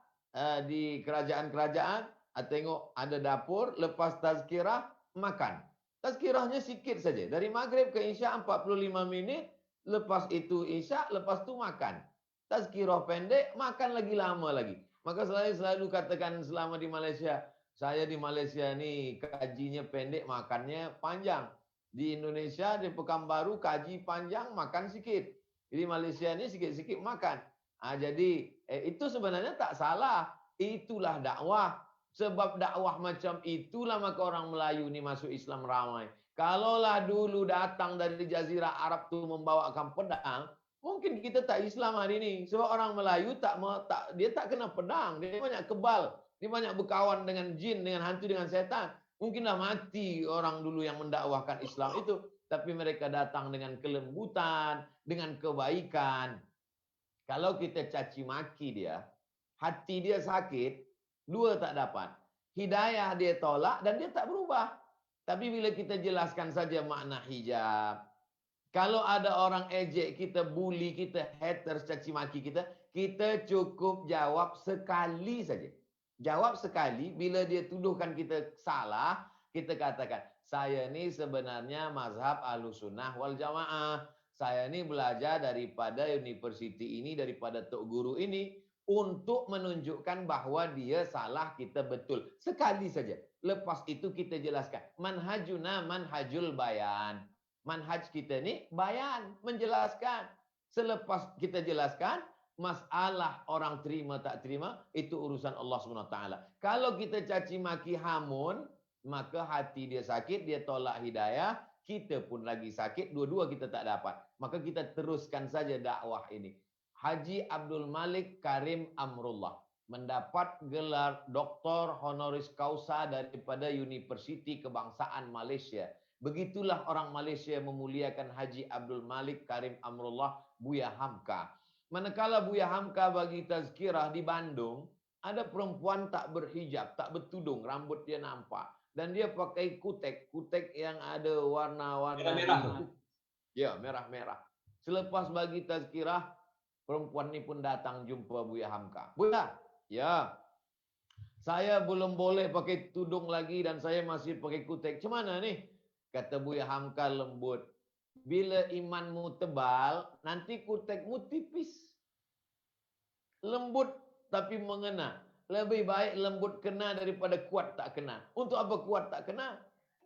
di kerajaan-kerajaan, tengok ada dapur, lepas tazkirah, makan. Tazkirahnya sikit saja. Dari maghrib ke isya 45 minit, lepas itu isya, lepas itu makan. Tazkirah pendek, makan lagi lama lagi. Maka saya selalu katakan selama di Malaysia, saya di Malaysia ni kajinya pendek, makannya panjang. Di Indonesia, di Pekanbaru, kaji panjang, makan sikit. Di Malaysia ni sikit-sikit makan. Jadi itu sebenarnya tak salah. Itulah dakwah. Sebab dakwah macam itulah maka orang Melayu ni masuk Islam ramai. Kalaulah dulu datang dari Jazirah Arab tu membawakan pedang, mungkin kita tak Islam hari ini. Sebab orang Melayu dia tak kena pedang, dia banyak kebal, dia banyak berkawan dengan jin, dengan hantu, dengan setan. Mungkinlah mati orang dulu yang mendakwahkan Islam itu, tapi mereka datang dengan kelembutan, dengan kebaikan. Kalau kita caci maki dia, hati dia sakit, dua tak dapat. Hidayah dia tolak dan dia tak berubah. Tapi bila kita jelaskan saja makna hijab, kalau ada orang ejek kita, bully kita, haters, caci maki kita, kita cukup jawab sekali saja. Jawab sekali, bila dia tuduhkan kita salah, kita katakan, saya ni sebenarnya mazhab Ahlussunnah wal Jamaah. Saya ni belajar daripada universiti ini, daripada tok guru ini, untuk menunjukkan bahwa dia salah, kita betul. Sekali saja. Lepas itu kita jelaskan. Manhajuna manhajul bayan. Manhaj kita ni bayan, menjelaskan. Selepas kita jelaskan, masalah orang terima tak terima, itu urusan Allah SWT. Kalau kita caci maki hamun, maka hati dia sakit, dia tolak hidayah, kita pun lagi sakit, dua-dua kita tak dapat. Maka kita teruskan saja dakwah ini. Haji Abdul Malik Karim Amrullah mendapat gelar Doktor Honoris Causa daripada Universiti Kebangsaan Malaysia. Begitulah orang Malaysia memuliakan Haji Abdul Malik Karim Amrullah, Buya Hamka. Manakala Buya Hamka bagi tazkirah di Bandung, ada perempuan tak berhijab, tak bertudung, rambut dia nampak. Dan dia pakai kutek yang ada warna-warna merah. Ya, merah-merah. Selepas bagi tazkirah, perempuan ni pun datang jumpa Buya Hamka. Buya, ya, saya belum boleh pakai tudung lagi dan saya masih pakai kutek. Macam mana ni? Kata Buya Hamka lembut. Bila imanmu tebal, nanti kutekmu tipis. Lembut tapi mengena. Lebih baik lembut kena daripada kuat tak kena. Untuk apa kuat tak kena?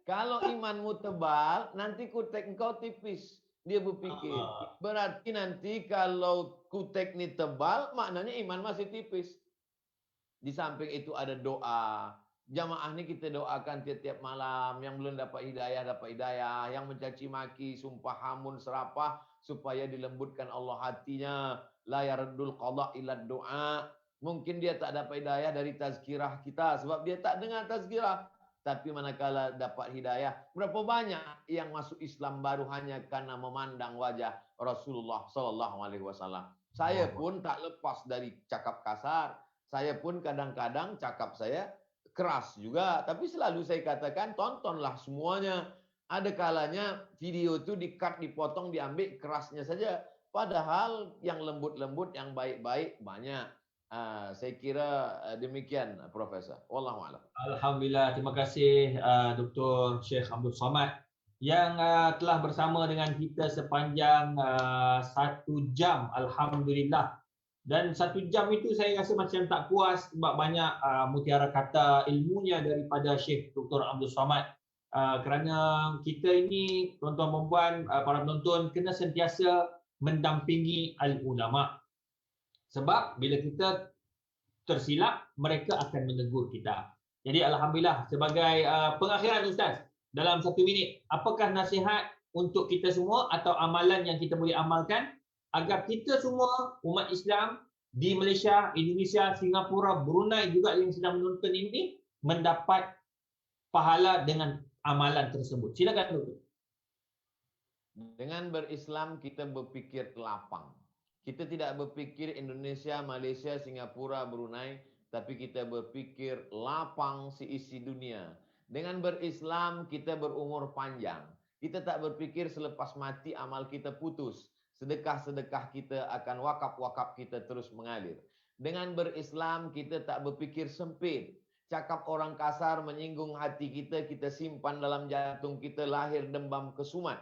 Kalau imanmu tebal, nanti kutek engkau tipis. Dia berfikir, berarti nanti kalau kutek ni tebal, maknanya iman masih tipis. Di samping itu ada doa. Jamaah ni kita doakan tiap-tiap malam. Yang belum dapat hidayah. Yang mencaci maki, sumpah hamun, serapah, supaya dilembutkan Allah hatinya. La yardul qada ila doa. Mungkin dia tak dapat hidayah dari tazkirah kita, sebab dia tak dengar tazkirah. Tapi manakala dapat hidayah, berapa banyak yang masuk Islam baru hanya karena memandang wajah Rasulullah SAW. Saya pun tak lepas dari cakap kasar. Saya pun kadang-kadang cakap saya keras juga. Tapi selalu saya katakan, tontonlah semuanya. Ada kalanya video itu di-cut, dipotong, diambil kerasnya saja. Padahal yang lembut-lembut, yang baik-baik banyak. Saya kira demikian, Profesor. Wallahualam. Alhamdulillah, terima kasih Dr. Sheikh Abdul Samad yang telah bersama dengan kita sepanjang 1 jam. Alhamdulillah. Dan 1 jam itu saya rasa macam tak puas sebab banyak mutiara kata ilmunya daripada Sheikh Dr. Abdul Samad. Kerana kita ini, tuan-tuan dan puan, para penonton, kena sentiasa mendampingi al-ulama. Sebab bila kita tersilap, mereka akan menegur kita. Jadi Alhamdulillah, sebagai pengakhiran Ustaz, dalam 1 minit, apakah nasihat untuk kita semua atau amalan yang kita boleh amalkan agar kita semua umat Islam di Malaysia, Indonesia, Singapura, Brunei juga yang sedang menonton ini mendapat pahala dengan amalan tersebut. Silakan Doktor. Dengan berislam kita berfikir lapang. Kita tidak berfikir Indonesia, Malaysia, Singapura, Brunei, tapi kita berfikir lapang seisi dunia. Dengan berislam kita berumur panjang. Kita tak berfikir selepas mati amal kita putus. Sedekah-sedekah kita akan wakaf-wakaf kita terus mengalir. Dengan berislam kita tak berfikir sempit. Cakap orang kasar menyinggung hati kita, kita simpan dalam jantung kita, lahir dembam kesumat.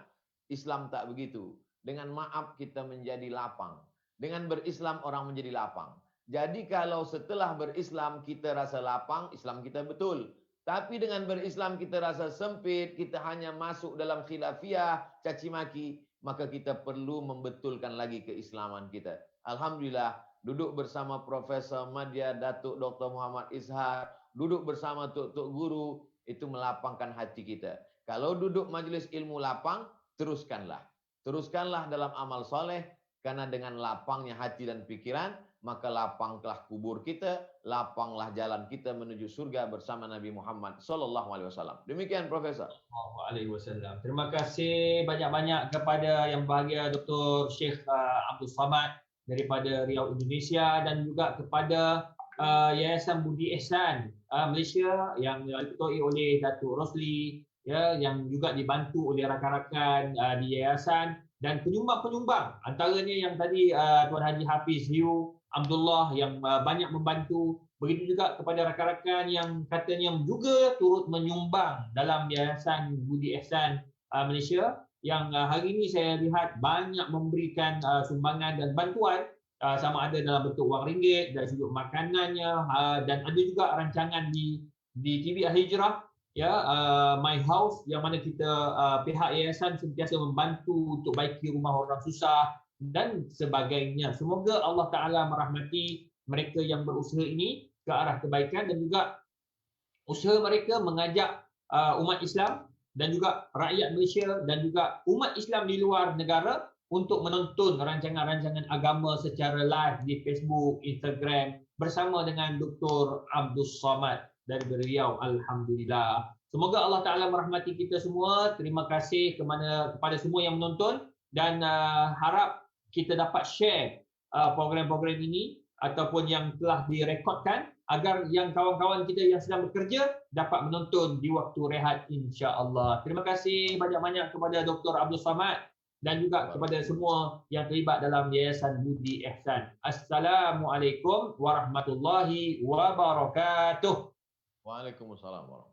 Islam tak begitu. Dengan maaf kita menjadi lapang. Dengan berislam orang menjadi lapang. Jadi kalau setelah berislam kita rasa lapang, Islam kita betul. Tapi dengan berislam kita rasa sempit, kita hanya masuk dalam khilafiyah, caci maki, maka kita perlu membetulkan lagi keislaman kita. Alhamdulillah, duduk bersama Profesor Madya, Datuk Dr. Muhammad Izhar, duduk bersama tok-tok guru, itu melapangkan hati kita. Kalau duduk majelis ilmu lapang, teruskanlah. Teruskanlah dalam amal soleh, karena dengan lapangnya hati dan pikiran, maka lapanglah kubur kita, lapanglah jalan kita menuju surga bersama Nabi Muhammad SAW. Demikian Profesor. Wasallam. Terima kasih banyak-banyak kepada yang bahagia Dr. Sheikh Abdul Samad daripada Riau Indonesia, dan juga kepada Yayasan Budi Ihsan Malaysia yang diketuai oleh Datuk Rosli, ya, yang juga dibantu oleh rakan-rakan di yayasan, dan penyumbang-penyumbang antaranya yang tadi Tuan Haji Hafiz Liu Abdullah yang banyak membantu. Begitu juga kepada rakan-rakan yang katanya juga turut menyumbang dalam Yayasan Budi Ihsan Malaysia, yang hari ini saya lihat banyak memberikan sumbangan dan bantuan, sama ada dalam bentuk wang ringgit, dari sudut makanannya, dan ada juga rancangan di TV Al-Hijrah, ya, My House, yang mana kita pihak yayasan sentiasa membantu untuk baiki rumah orang susah dan sebagainya. Semoga Allah Ta'ala merahmati mereka yang berusaha ini ke arah kebaikan, dan juga usaha mereka mengajak umat Islam dan juga rakyat Malaysia dan juga umat Islam di luar negara untuk menonton rancangan-rancangan agama secara live di Facebook, Instagram bersama dengan Dr. Abdul Samad dari Riau. Alhamdulillah. Semoga Allah Ta'ala merahmati kita semua. Terima kasih kepada semua yang menonton, dan harap kita dapat share program-program ini ataupun yang telah direkodkan, agar yang kawan-kawan kita yang sedang bekerja dapat menonton di waktu rehat, insya-Allah. Terima kasih banyak-banyak kepada Dr. Abdul Samad dan juga kepada semua yang terlibat dalam Yayasan Budi Ihsan. Assalamualaikum warahmatullahi wabarakatuh. Waalaikumsalam warahmatullahi wabarakatuh.